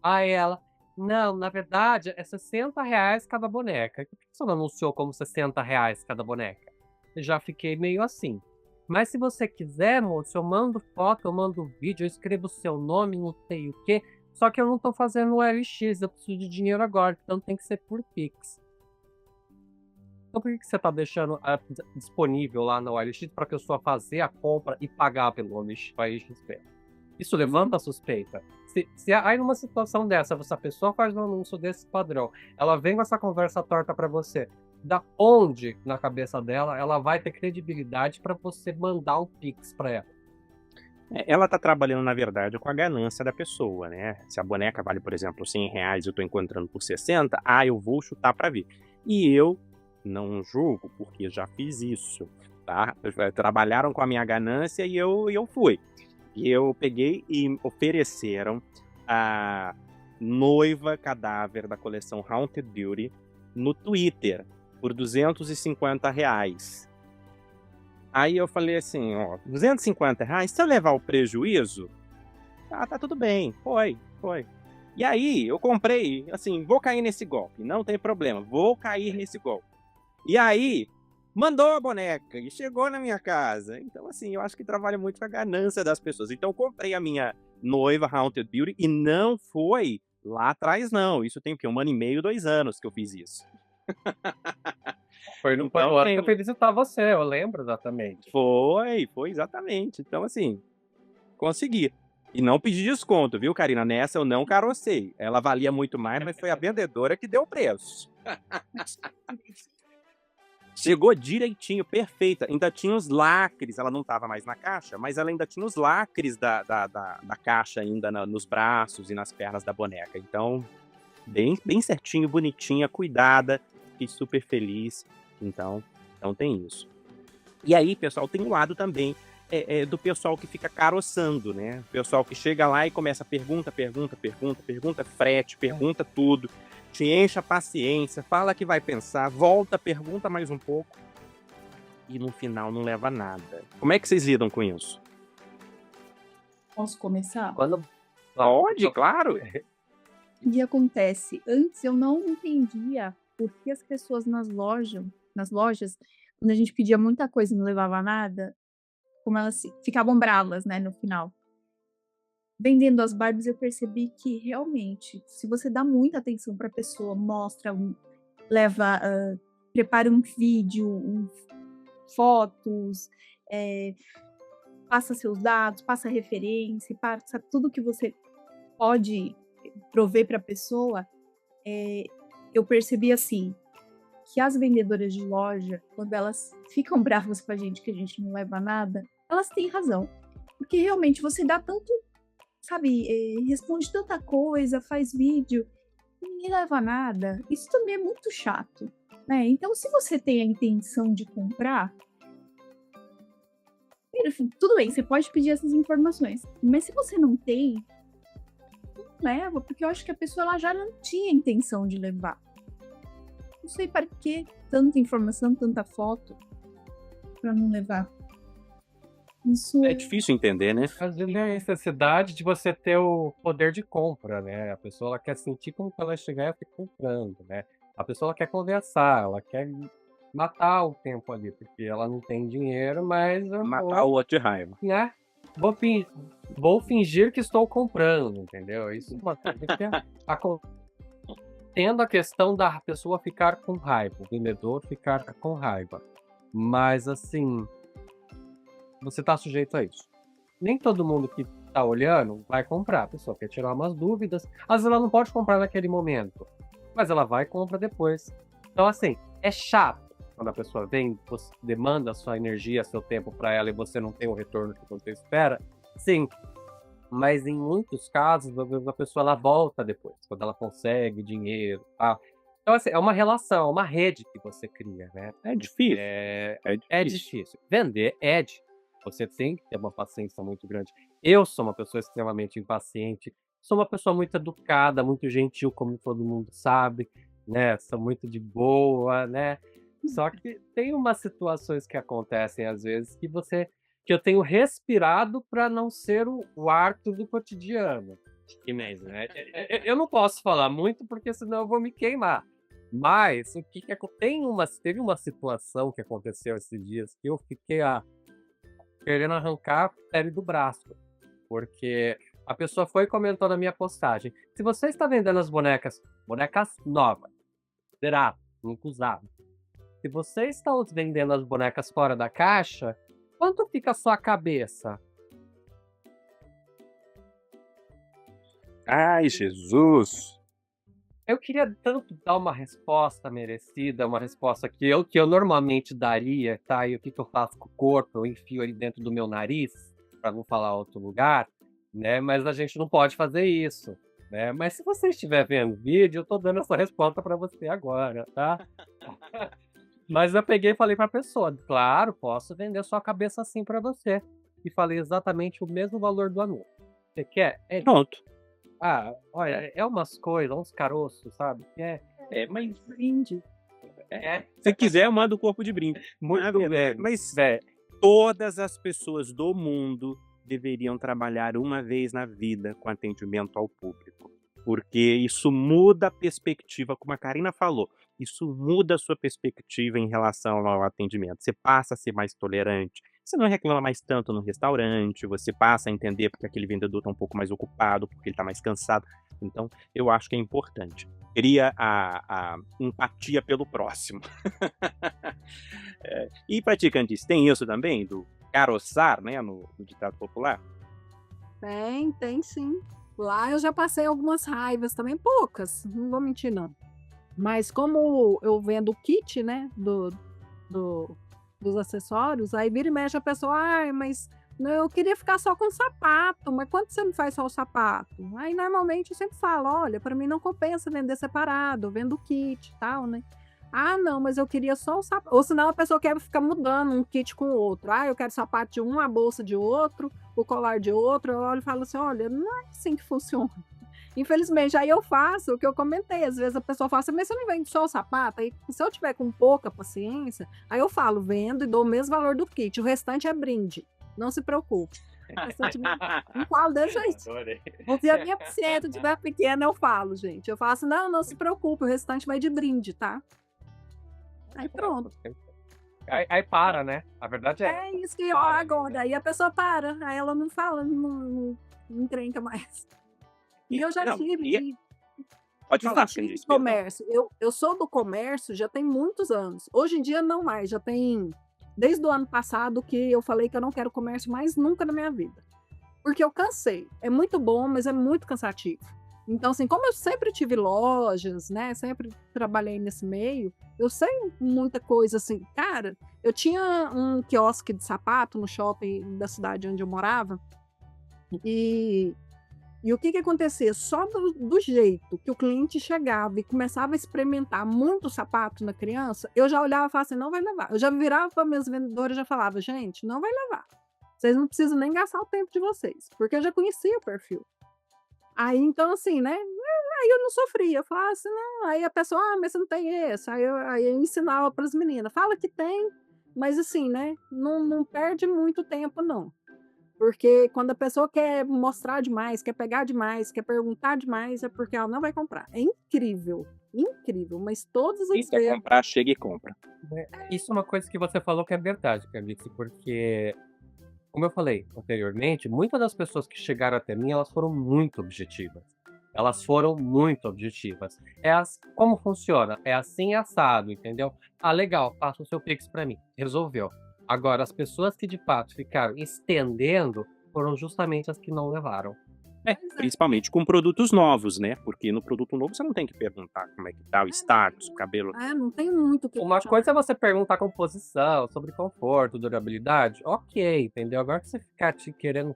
Aí ela: "Não, na verdade é R$ 60 cada boneca." Por que você não anunciou como R$ 60 cada boneca? Eu já fiquei meio assim. Mas se você quiser, moço, eu mando foto, eu mando vídeo, eu escrevo o seu nome, não sei o quê. Só que eu não tô fazendo o OLX, eu preciso de dinheiro agora, então tem que ser por Pix. Então por que você tá deixando disponível lá no OLX pra pessoa fazer a compra e pagar pelo OLX? Isso levanta a suspeita. Se aí numa situação dessa, essa pessoa faz um anúncio desse padrão, ela vem com essa conversa torta pra você, da onde na cabeça dela ela vai ter credibilidade pra você mandar um Pix pra ela? Ela tá trabalhando, na verdade, com a ganância da pessoa, né? Se a boneca vale, por exemplo, R$ 100 e eu tô encontrando por 60, eu vou chutar pra ver. E eu não julgo, porque já fiz isso, tá? Trabalharam com a minha ganância e eu fui. E eu peguei e ofereceram a noiva cadáver da coleção Haunted Beauty no Twitter por R$ 250. Aí eu falei assim, ó, R$ 250, se eu levar o prejuízo, tá tudo bem, foi. E aí eu comprei, assim, vou cair nesse golpe, não tem problema, vou cair nesse golpe. E aí, mandou a boneca e chegou na minha casa. Então, assim, eu acho que trabalha muito com a ganância das pessoas. Então, eu comprei a minha noiva Haunted Beauty e não foi lá atrás, não. Isso tem o quê? 1 ano e meio, 2 anos que eu fiz isso. Foi no ano que eu fui visitar você, eu lembro exatamente. Foi exatamente. Então, assim, consegui. E não pedi desconto, viu, Karina? Nessa eu não carocei. Ela valia muito mais, mas foi a vendedora que deu o preço. Chegou direitinho, perfeita. Ainda tinha os lacres, ela não estava mais na caixa, mas ela ainda tinha os lacres da caixa ainda nos braços e nas pernas da boneca. Então, bem certinho, bonitinha, cuidada, fiquei super feliz. Então tem isso. E aí, pessoal, tem um lado também do pessoal que fica caroçando, né? O pessoal que chega lá e começa pergunta, frete, pergunta tudo. Te enche a paciência, fala que vai pensar, volta, pergunta mais um pouco e no final não leva nada. Como é que vocês lidam com isso? Posso começar? Pode, claro. O que acontece? Antes eu não entendia por que as pessoas nas lojas, quando a gente pedia muita coisa e não levava nada, como elas ficavam bravas, né, no final. Vendendo as Barbies, eu percebi que realmente, se você dá muita atenção para a pessoa, mostra, prepara um vídeo, fotos, passa seus dados, passa referência, passa tudo que você pode prover para a pessoa, eu percebi assim, que as vendedoras de loja, quando elas ficam bravas com a gente que a gente não leva nada, elas têm razão. Porque realmente você dá tanto, sabe, responde tanta coisa, faz vídeo, e ninguém leva nada. Isso também é muito chato, né? Então, se você tem a intenção de comprar, tudo bem, você pode pedir essas informações. Mas se você não tem, não leva, porque eu acho que a pessoa ela já não tinha intenção de levar. Não sei para que tanta informação, tanta foto para não levar. Isso É difícil entender, né? Às vezes é a necessidade de você ter o poder de compra, né? A pessoa ela quer sentir como que ela chegar e ficar comprando, né? A pessoa ela quer conversar, ela quer matar o tempo ali, porque ela não tem dinheiro, mas Matar o outro de raiva. né? Vou fingir que estou comprando, entendeu? Isso é uma coisa que tendo a questão da pessoa ficar com raiva, o vendedor ficar com raiva. Mas assim, você tá sujeito a isso. Nem todo mundo que tá olhando vai comprar. A pessoa quer tirar umas dúvidas. Às vezes ela não pode comprar naquele momento, mas ela vai e compra depois. Então assim, é chato quando a pessoa vem, você demanda a sua energia, seu tempo para ela e você não tem o retorno que você espera. Sim, mas em muitos casos a pessoa ela volta depois, quando ela consegue dinheiro, tá? Então assim, é uma relação, é uma rede que você cria, né? É difícil. É difícil. Vender é difícil. Você tem que ter uma paciência muito grande. Eu sou uma pessoa extremamente impaciente, sou uma pessoa muito educada, muito gentil, como todo mundo sabe, né? Sou muito de boa, né? Só que tem umas situações que acontecem às vezes que você que eu tenho respirado para não ser o Arthur do cotidiano. Que nem, né? Eu não posso falar muito porque senão eu vou me queimar. Mas o que teve uma situação que aconteceu esses dias que eu fiquei querendo arrancar a pele do braço. Porque a pessoa foi e comentou na minha postagem: se você está vendendo as bonecas novas, zeradas, nunca usadas, se você está vendendo as bonecas fora da caixa, quanto fica a sua cabeça? Ai, Jesus! Eu queria tanto dar uma resposta merecida, uma resposta que eu normalmente daria, tá? E o que eu faço com o corpo? Eu enfio ele dentro do meu nariz, para não falar outro lugar, né? Mas a gente não pode fazer isso, né? Mas se você estiver vendo o vídeo, eu tô dando essa resposta para você agora, tá? Mas eu peguei e falei pra pessoa: claro, posso vender sua cabeça assim pra você. E falei exatamente o mesmo valor do anúncio. Você quer? Pronto. Olha, é umas coisas, uns caroços, sabe? Mas brinde. É Se quiser, eu mando o corpo de brinde. muito. Mas todas as pessoas do mundo deveriam trabalhar uma vez na vida com atendimento ao público. Porque isso muda a perspectiva, como a Karina falou, isso muda a sua perspectiva em relação ao atendimento. Você passa a ser mais tolerante, você não reclama mais tanto no restaurante, você passa a entender porque aquele vendedor está um pouco mais ocupado, porque ele está mais cansado. Então, eu acho que é importante. Cria a empatia pelo próximo. E pra ti, Candice, tem isso também, do caroçar, né, no ditado popular? Tem sim. Lá eu já passei algumas raivas também, poucas, não vou mentir não. Mas como eu vendo o kit, né, dos acessórios, aí vira e mexe a pessoa: ai, mas não, eu queria ficar só com o sapato, mas quanto você me faz só o sapato? Aí normalmente eu sempre falo: olha, para mim não compensa vender separado, eu vendo o kit e tal, né? Ah, não, mas eu queria só o sapato. Ou senão a pessoa quer ficar mudando um kit com o outro. Ah, eu quero sapato de um, a bolsa de outro, o colar de outro. Eu olho e falo assim: olha, não é assim que funciona. Infelizmente, aí eu faço o que eu comentei. Às vezes a pessoa fala assim: mas você não vende só o sapato? Aí, se eu tiver com pouca paciência, aí eu falo: vendo e dou o mesmo valor do kit. O restante é brinde. Não se preocupe. O restante não falo desse jeito. Adorei. Se a minha paciente estiver pequena, eu falo, gente. Eu falo assim: não se preocupe, o restante vai de brinde, tá? Aí pronto. Aí para, né? A verdade é. É isso que agora. Aí a pessoa para, aí ela não fala, não encrenca mais. E eu já Não, tive Pode falar, desistir Candice. de comércio. Eu sou do comércio já tem muitos anos. Hoje em dia não mais, já tem desde o ano passado que eu falei que eu não quero comércio mais nunca na minha vida. Porque eu cansei. É muito bom, mas é muito cansativo. Então, assim, como eu sempre tive lojas, né? Sempre trabalhei nesse meio, eu sei muita coisa, assim. Cara, eu tinha um quiosque de sapato no shopping da cidade onde eu morava. E o que acontecia? Só do jeito que o cliente chegava e começava a experimentar muito sapato na criança, eu já olhava e falava assim: não vai levar. Eu já virava para meus vendedores e já falava: gente, não vai levar. Vocês não precisam nem gastar o tempo de vocês, porque eu já conhecia o perfil. Aí, então, assim, né? Aí eu não sofria. Eu falava assim: não. Aí a pessoa: ah, mas você não tem esse. Aí eu ensinava para as meninas: fala que tem, mas assim, né? Não perde muito tempo, não. Porque quando a pessoa quer mostrar demais, quer pegar demais, quer perguntar demais, é porque ela não vai comprar. É incrível, incrível, mas todas as Quem quer vezes. comprar, chega e compra. Isso é uma coisa que você falou que é verdade, Candice, porque, como eu falei anteriormente, muitas das pessoas que chegaram até mim, elas foram muito objetivas. Elas foram muito objetivas. Como funciona? É assim assado, entendeu? Ah, legal, passa o seu Pix pra mim. Resolveu. Agora, as pessoas que de fato ficaram estendendo foram justamente as que não levaram. Principalmente com produtos novos, né? Porque no produto novo você não tem que perguntar como é que tá o status, o cabelo. Não tem muito o que Uma questionar. coisa é você perguntar composição, sobre conforto, durabilidade, ok, entendeu? Agora que você ficar te querendo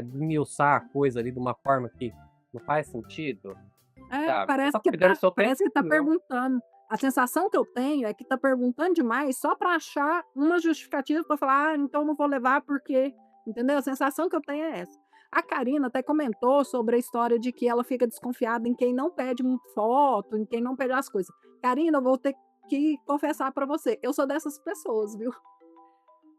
desmiuçar a coisa ali de uma forma que não faz sentido, sabe? Parece Tá que perdendo seu parece tempo, que tá entendeu? perguntando. A sensação que eu tenho é que tá perguntando demais só para achar uma justificativa para falar: ah, então não vou levar porque, entendeu? A sensação que eu tenho é essa. A Karina até comentou sobre a história de que ela fica desconfiada em quem não pede foto, em quem não pede as coisas. Karina, eu vou ter que confessar para você, eu sou dessas pessoas, viu?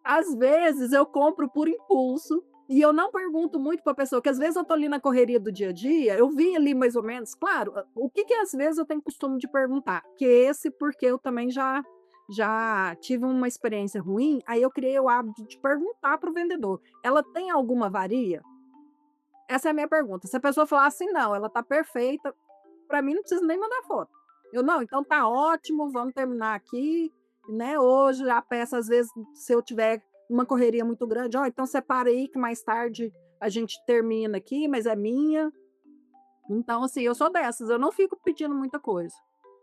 Às vezes eu compro por impulso e eu não pergunto muito para a pessoa, que às vezes eu tô ali na correria do dia a dia, eu vi ali mais ou menos, claro, o que que às vezes eu tenho costume de perguntar, que esse porque eu também já tive uma experiência ruim, aí eu criei o hábito de perguntar para o vendedor: "Ela tem alguma avaria?". Essa é a minha pergunta. Se a pessoa falar assim: "Não, ela tá perfeita", para mim não precisa nem mandar foto. Eu: "Não, então tá ótimo, vamos terminar aqui, né, hoje a peça às vezes se eu tiver uma correria muito grande, ó, então separa aí que mais tarde a gente termina aqui, mas é minha". Então, assim, eu sou dessas, eu não fico pedindo muita coisa,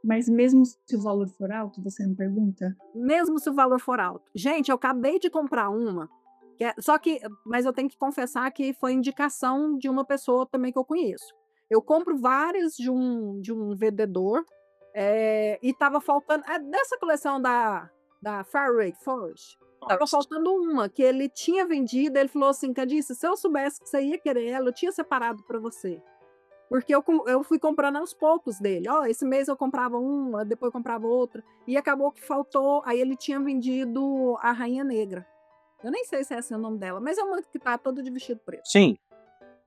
Mas mesmo se o valor for alto, você não pergunta? mesmo se o valor for alto. Gente, eu acabei de comprar uma, só que mas eu tenho que confessar que foi indicação de uma pessoa também que eu conheço. Eu compro várias de um vendedor, e estava faltando dessa coleção da Fairway Forest, estava Forest. faltando uma que ele tinha vendido, ele falou assim: "Candice, se eu soubesse que você ia querer ela, eu tinha separado para você". Porque eu fui comprando aos poucos dele. Ó, esse mês eu comprava uma, depois eu comprava outra, e acabou que faltou, aí ele tinha vendido a Rainha Negra. Eu nem sei se é esse o nome dela, mas é uma que tá toda de vestido preto. Sim.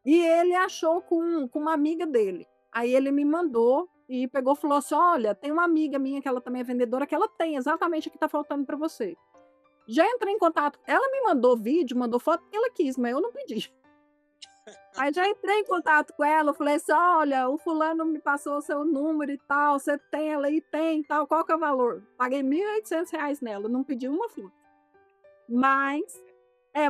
E ele achou com uma amiga dele. Aí ele me mandou e pegou e falou assim: "Olha, tem uma amiga minha que ela também é vendedora, que ela tem exatamente o que tá faltando para você". Já entrei em contato, ela me mandou vídeo, mandou foto, porque ela quis, mas eu não pedi. Aí já entrei em contato com ela, eu falei assim: "Olha, o fulano me passou o seu número e tal, você tem ela aí?". "Tem", tal, "qual que é o valor?". Paguei R$ 1.800 nela, não pedi uma flor. Mas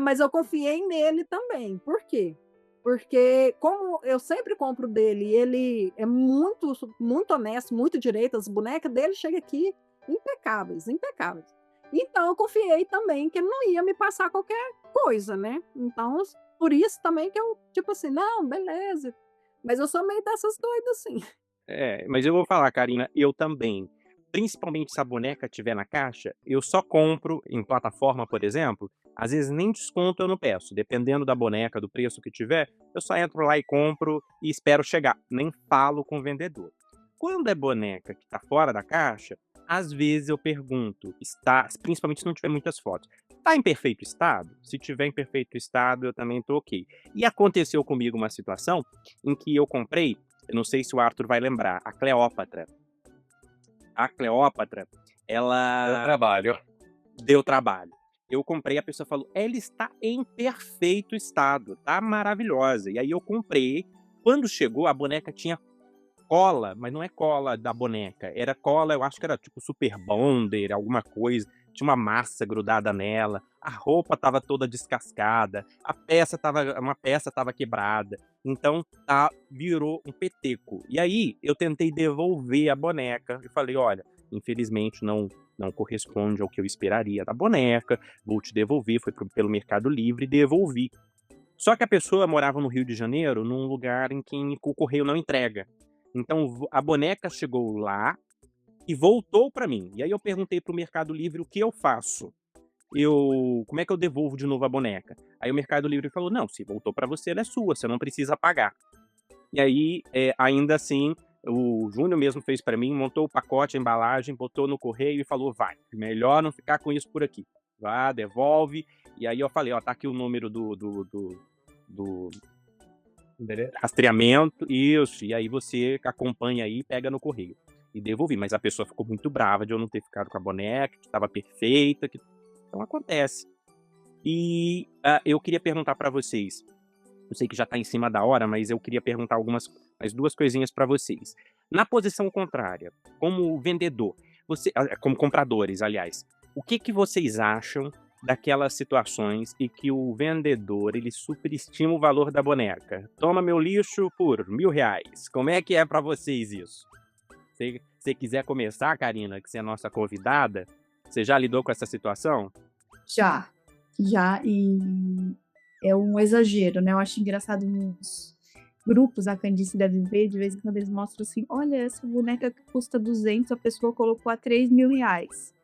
mas eu confiei nele também. Por quê? Porque como eu sempre compro dele e ele é muito honesto, muito direito, as bonecas dele chegam aqui impecáveis, impecáveis. Então eu confiei também que ele não ia me passar qualquer coisa, né. Então, por isso também que eu, tipo assim: "Não, beleza". Mas eu sou meio dessas doidas assim. É, mas eu vou falar, Karina, eu também. Principalmente se a boneca tiver na caixa, eu só compro em plataforma, por exemplo, às vezes nem desconto eu não peço, dependendo da boneca, do preço que tiver, eu só entro lá e compro e espero chegar, nem falo com o vendedor. Quando é boneca que tá fora da caixa, às vezes eu pergunto, principalmente se não tiver muitas fotos, tá em perfeito estado? Se tiver em perfeito estado, eu também tô ok. E aconteceu comigo uma situação em que eu comprei, eu não sei se o Arthur vai lembrar, a Cleópatra. A Cleópatra, Deu ela trabalho. deu trabalho. Eu comprei, a pessoa falou: "Ela está em perfeito estado, tá maravilhosa". E aí eu comprei, quando chegou a boneca tinha cola, mas não é cola da boneca, era cola, eu acho que era tipo Super Bonder, alguma coisa, tinha uma massa grudada nela, a roupa estava toda descascada, uma peça estava quebrada, então virou um peteco. E aí eu tentei devolver a boneca e falei: "Olha, infelizmente não corresponde ao que eu esperaria da boneca, vou te devolver", foi pelo Mercado Livre e devolvi. Só que a pessoa morava no Rio de Janeiro, num lugar em que o correio não entrega. Então a boneca chegou lá e voltou para mim. E aí eu perguntei para o Mercado Livre o que eu faço. Como é que eu devolvo de novo a boneca? Aí o Mercado Livre falou: "Não, se voltou para você, ela é sua, você não precisa pagar". E aí, ainda assim, o Júnior mesmo fez para mim, montou o pacote, a embalagem, botou no correio e falou: "Vai, melhor não ficar com isso por aqui. Vá, devolve". E aí eu falei: "Ó, tá aqui o número do Endereço. rastreamento", isso, e aí você acompanha aí e pega no correio. E devolvi, mas a pessoa ficou muito brava de eu não ter ficado com a boneca, que estava perfeita, então acontece. E, eu queria perguntar para vocês, eu sei que já está em cima da hora, mas eu queria perguntar mais 2 coisinhas para vocês. Na posição contrária, como vendedor, como compradores, aliás, o que que vocês acham daquelas situações em que o vendedor, ele superestima o valor da boneca? "Toma meu lixo por R$ 1.000". Como é que é para vocês isso? Se você quiser começar, Karina, que você é a nossa convidada, você já lidou com essa situação? Já, já, e é um exagero, né, eu acho engraçado nos grupos, a Candice deve ver, de vez em quando eles mostram assim: "Olha, essa boneca que custa 200, a pessoa colocou a R$ 3.000".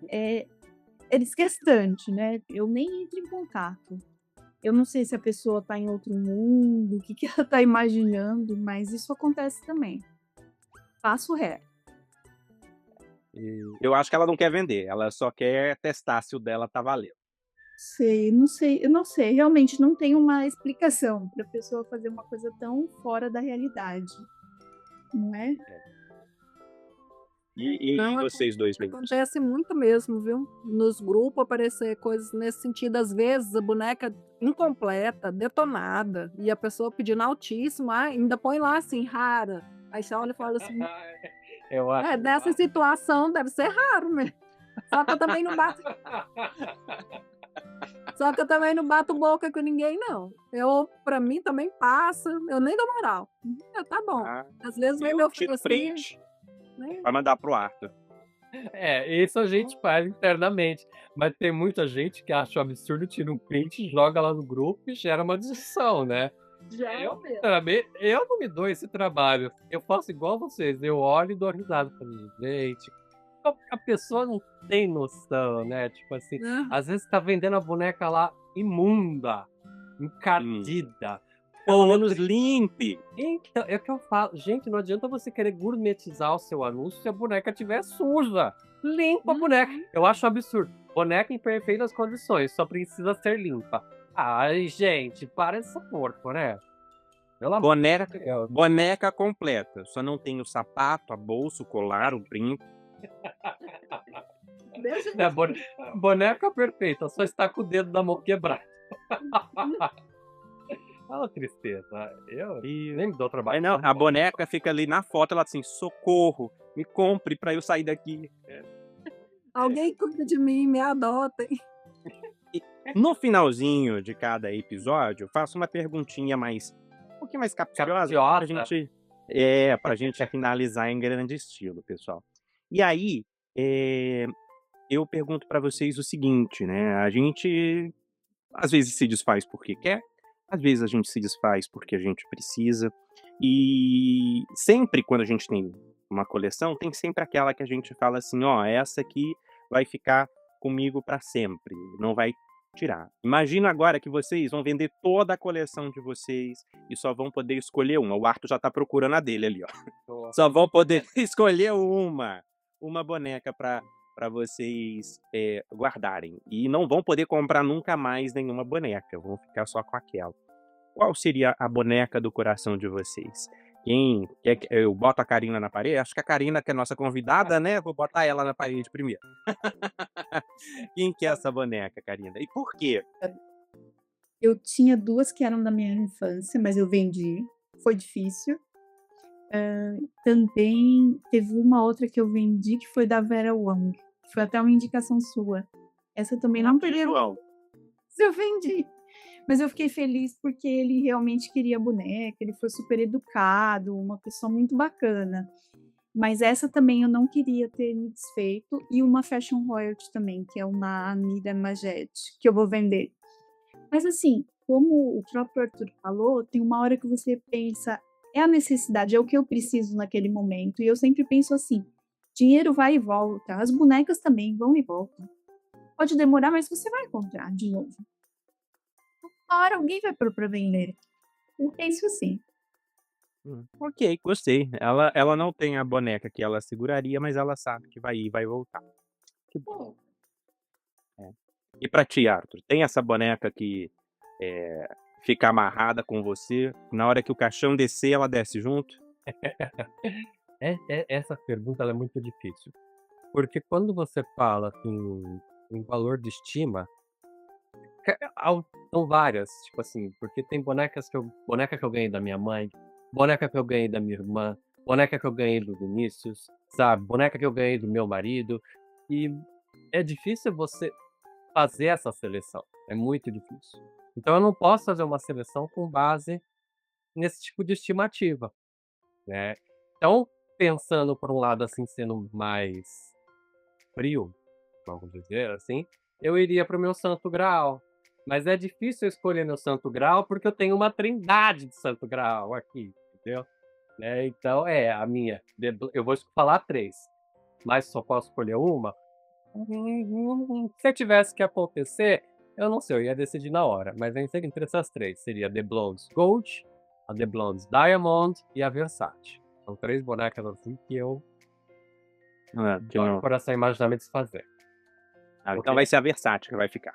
É é desgastante, né, eu nem entro em contato. Eu não sei se a pessoa tá em outro mundo, o que que ela tá imaginando, mas isso acontece também. Passo reto. Eu acho que ela não quer vender, ela só quer testar se o dela tá valendo. Eu não sei, realmente não tem uma explicação pra pessoa fazer uma coisa tão fora da realidade, não é? E Não, vocês 2 meninos? acontece muito mesmo, viu? Nos grupos aparecer coisas nesse sentido, às vezes a boneca incompleta, detonada, e a pessoa pedindo altíssimo, ainda põe lá assim, rara. Aí você olha e fala assim, Eu acho nessa situação deve ser raro mesmo. Só que eu também não bato, só que eu também não bato boca com ninguém, não. Pra mim também passa, eu nem dou moral. Tá bom. Ah, Às vezes vem meu eu filho tiro assim, print né? pra mandar pro Arthur. isso a gente faz internamente, mas tem muita gente que acha um absurdo, tira um print, joga lá no grupo e gera uma discussão, né? Já Eu, mesmo. sinceramente, eu não me dou esse trabalho. Eu faço igual vocês, eu olho e dou risada pra mim. Gente, a pessoa não tem noção, né? Tipo assim, Aham. às vezes tá vendendo a boneca lá imunda, encardida. Pelo podre. menos limpe. Então, é o que eu falo. Gente, não adianta você querer gourmetizar o seu anúncio se a boneca estiver suja. Limpa a boneca. Eu acho um absurdo. Boneca em perfeitas condições, só precisa ser limpa. Ai, gente, para essa porco, né? Pelo amor de Boneca, Deus. boneca completa. Só não tem o sapato, a bolsa, o colar, o brinco. Deixa É, boneca perfeita, só está com o dedo da mão quebrado. Olha a tristeza. Eu nem me dou Aí trabalho. não, a boneca fica ali na foto, ela assim, socorro, me compre pra eu sair daqui. alguém cuida de mim, me adotem. No finalzinho de cada episódio, eu faço uma perguntinha um pouquinho mais capciosa pra gente, pra gente finalizar em grande estilo, pessoal. E aí, eu pergunto pra vocês o seguinte, né? A gente às vezes se desfaz porque quer, às vezes a gente se desfaz porque a gente precisa. E sempre quando a gente tem uma coleção, tem sempre aquela que a gente fala assim, ó, essa aqui vai ficar comigo pra sempre, não vai tirar. Imagina agora que vocês vão vender toda a coleção de vocês e só vão poder escolher uma. O Arthur já tá procurando a dele ali, ó. Só vão poder escolher uma boneca pra vocês guardarem. E não vão poder comprar nunca mais nenhuma boneca, vão ficar só com aquela. Qual seria a boneca do coração de vocês? Quem quer que eu boto a Karina na parede? Acho que a Karina, que é nossa convidada, né? Vou botar ela na parede primeiro. Quem que é essa boneca, Karina? E por quê? Eu tinha 2 que eram da minha infância, mas eu vendi, foi difícil. Também teve uma outra que eu vendi que foi da Vera Wang, que foi até uma indicação sua. Essa também não perderam João. se eu vendi. Mas eu fiquei feliz porque ele realmente queria a boneca, ele foi super educado, uma pessoa muito bacana. Mas essa também eu não queria ter me desfeito. E uma Fashion Royalty também, que é uma Amira Majed, que eu vou vender. Mas assim, como o próprio Arthur falou, tem uma hora que você pensa, é a necessidade, é o que eu preciso naquele momento. E eu sempre penso assim, dinheiro vai e volta, as bonecas também vão e voltam. Pode demorar, mas você vai encontrar de novo. Uma hora alguém vai pôr pra vender. Eu penso assim. Ok, gostei. Ela não tem a boneca que ela seguraria, mas ela sabe que vai ir, vai voltar. Que bom. E pra ti, Arthur, tem essa boneca que fica amarrada com você, na hora que o caixão descer, ela desce junto? Essa pergunta ela é muito difícil. Porque quando você fala em valor de estima, são várias, tipo assim, porque tem boneca que eu ganhei da minha mãe, boneca que eu ganhei da minha irmã, boneca que eu ganhei do Vinícius, sabe? Boneca que eu ganhei do meu marido. E é difícil você fazer essa seleção. É muito difícil. Então eu não posso fazer uma seleção com base nesse tipo de estimativa, né? Então, pensando por um lado assim, sendo mais frio, vamos dizer assim, eu iria para o meu santo graal. Mas é difícil eu escolher meu santo graal porque eu tenho uma trindade de santo graal aqui, entendeu? Né? Então, a minha. Eu vou falar 3, mas só posso escolher uma. Se eu tivesse que acontecer, eu não sei, eu ia decidir na hora. Mas entre essas 3, seria The Blondes Gold, a The Blondes Diamond e a Versace. São 3 bonecas assim que eu Que o não. coração imaginar me desfazer. Então vai ser a Versace que vai ficar.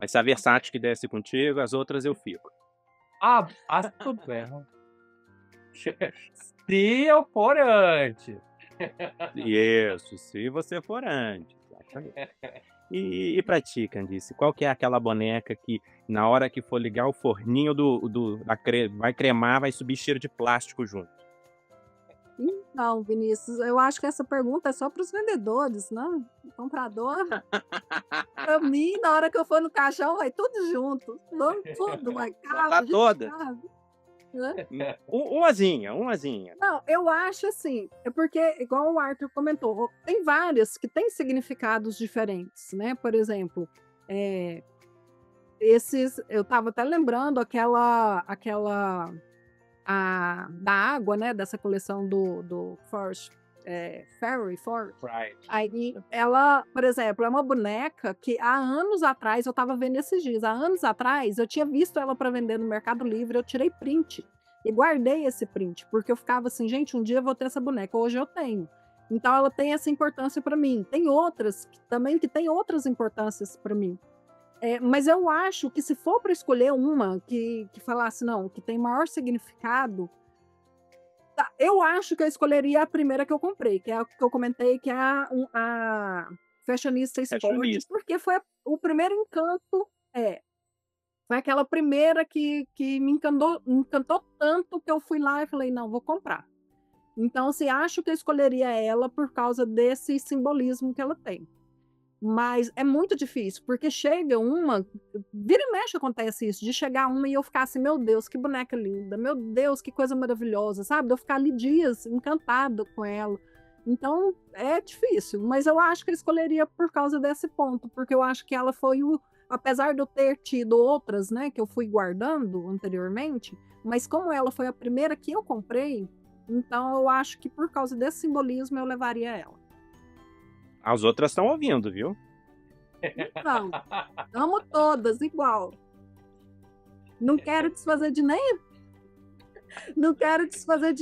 Mas se a Versace que desce contigo, as outras eu fico. Tudo bem. Se eu for antes. Isso, se você for antes. Exatamente. E pra ti, Candice, qual que é aquela boneca que na hora que for ligar o forninho vai cremar, vai subir cheiro de plástico junto? Então, Vinícius, eu acho que essa pergunta é só para os vendedores, não? O comprador, para mim, na hora que eu for no caixão, vai tudo junto. Tudo, vai Botar carro, toda. chave, né? Umazinha. Não, eu acho assim, é porque, igual o Arthur comentou, tem várias que têm significados diferentes, né? Por exemplo, eu estava até lembrando aquela da água, né? Dessa coleção do Forest, Fairy Forest. Right. Aí ela, por exemplo, é uma boneca que há anos atrás, eu estava vendo esses dias, há anos atrás eu tinha visto ela para vender no Mercado Livre, eu tirei print e guardei esse print, porque eu ficava assim, gente, um dia eu vou ter essa boneca, hoje eu tenho. Então ela tem essa importância para mim. Tem outras que têm outras importâncias para mim. Mas eu acho que se for para escolher uma que falasse, não, que tem maior significado, eu acho que eu escolheria a primeira que eu comprei, que é a que eu comentei, que é a Fashionista Sport, Fashionista. porque foi o primeiro encanto, foi aquela primeira que me encantou tanto que eu fui lá e falei, não, vou comprar. Então, assim, acho que eu escolheria ela por causa desse simbolismo que ela tem. Mas é muito difícil, porque chega uma, vira e mexe acontece isso, de chegar uma e eu ficar assim, meu Deus, que boneca linda, meu Deus, que coisa maravilhosa, sabe? De eu ficar ali dias encantada com ela. Então, é difícil, mas eu acho que eu escolheria por causa desse ponto, porque eu acho que ela foi apesar de eu ter tido outras, né, que eu fui guardando anteriormente, mas como ela foi a primeira que eu comprei, então eu acho que por causa desse simbolismo eu levaria ela. As outras estão ouvindo, viu? Então, amo todas igual. Não quero desfazer de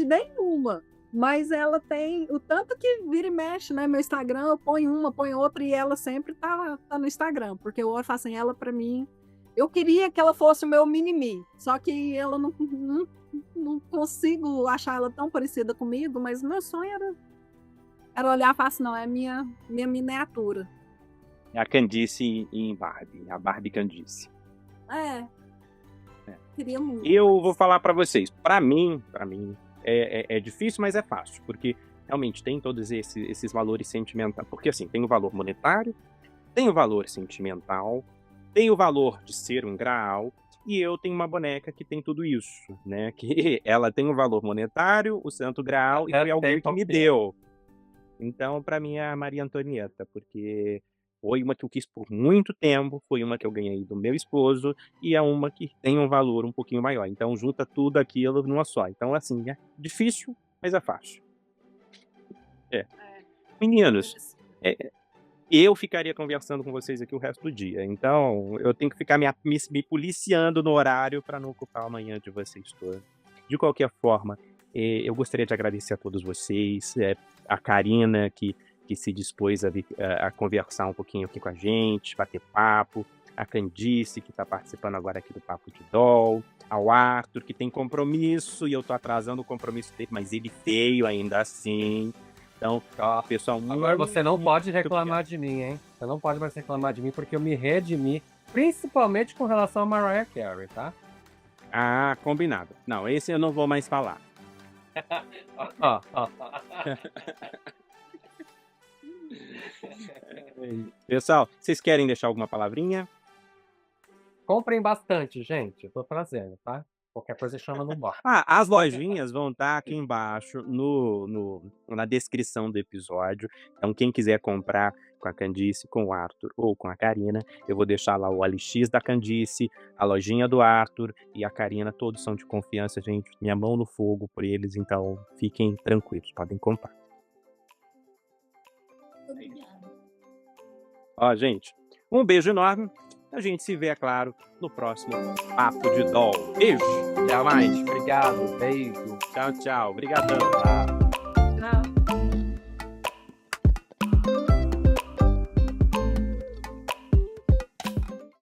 nenhuma. Mas ela tem o tanto que vira e mexe, né? Meu Instagram, eu ponho uma, ponho outra e ela sempre tá no Instagram. Porque eu faço assim, ela pra mim. Eu queria que ela fosse o meu mini-me. Só que ela não consigo achar ela tão parecida comigo, mas meu sonho era olhar e falar assim, não, é minha miniatura. É a Candice em Barbie, a Barbie Candice. Queria muito. Eu vou falar pra vocês, pra mim é difícil, mas é fácil, porque realmente tem todos esses valores sentimentais, porque assim, tem o valor monetário, tem o valor sentimental, tem o valor de ser um Graal, e eu tenho uma boneca que tem tudo isso, né, que ela tem o valor monetário, o Santo Graal, e foi alguém que me deu. Então, pra mim, é a Maria Antonieta, porque foi uma que eu quis por muito tempo, foi uma que eu ganhei do meu esposo, e é uma que tem um valor um pouquinho maior. Então, junta tudo aquilo numa só. Então, assim, é difícil, mas é fácil. Meninos, eu ficaria conversando com vocês aqui o resto do dia. Então, eu tenho que ficar me policiando no horário para não ocupar a manhã de vocês todos. De qualquer forma, eu gostaria de agradecer a todos vocês, a Karina, que se dispôs a conversar um pouquinho aqui com a gente, bater papo, a Candice, que está participando agora aqui do Papo de Doll, ao Arthur, que tem compromisso, e eu tô atrasando o compromisso dele, mas ele veio ainda assim. Então, pessoal, agora você não pode reclamar de mim, hein? Você não pode mais reclamar de mim, porque eu me redimi, principalmente com relação a Mariah Carey, tá? Ah, combinado. Não, esse eu não vou mais falar. Pessoal, vocês querem deixar alguma palavrinha? Comprem bastante, gente. Eu tô trazendo, tá? Qualquer coisa chama no bar. As lojinhas vão estar aqui embaixo na descrição do episódio. Então, quem quiser comprar com a Candice, com o Arthur ou com a Karina, eu vou deixar lá o OLX da Candice, a lojinha do Arthur e a Karina. Todos são de confiança, gente. Minha mão no fogo por eles, então fiquem tranquilos, podem comprar. Obrigada. Ó, gente, um beijo enorme. A gente se vê, é claro, no próximo Papo de Doll. Beijo. Até mais. Obrigado. Beijo. Tchau, tchau. Obrigadão. Tá?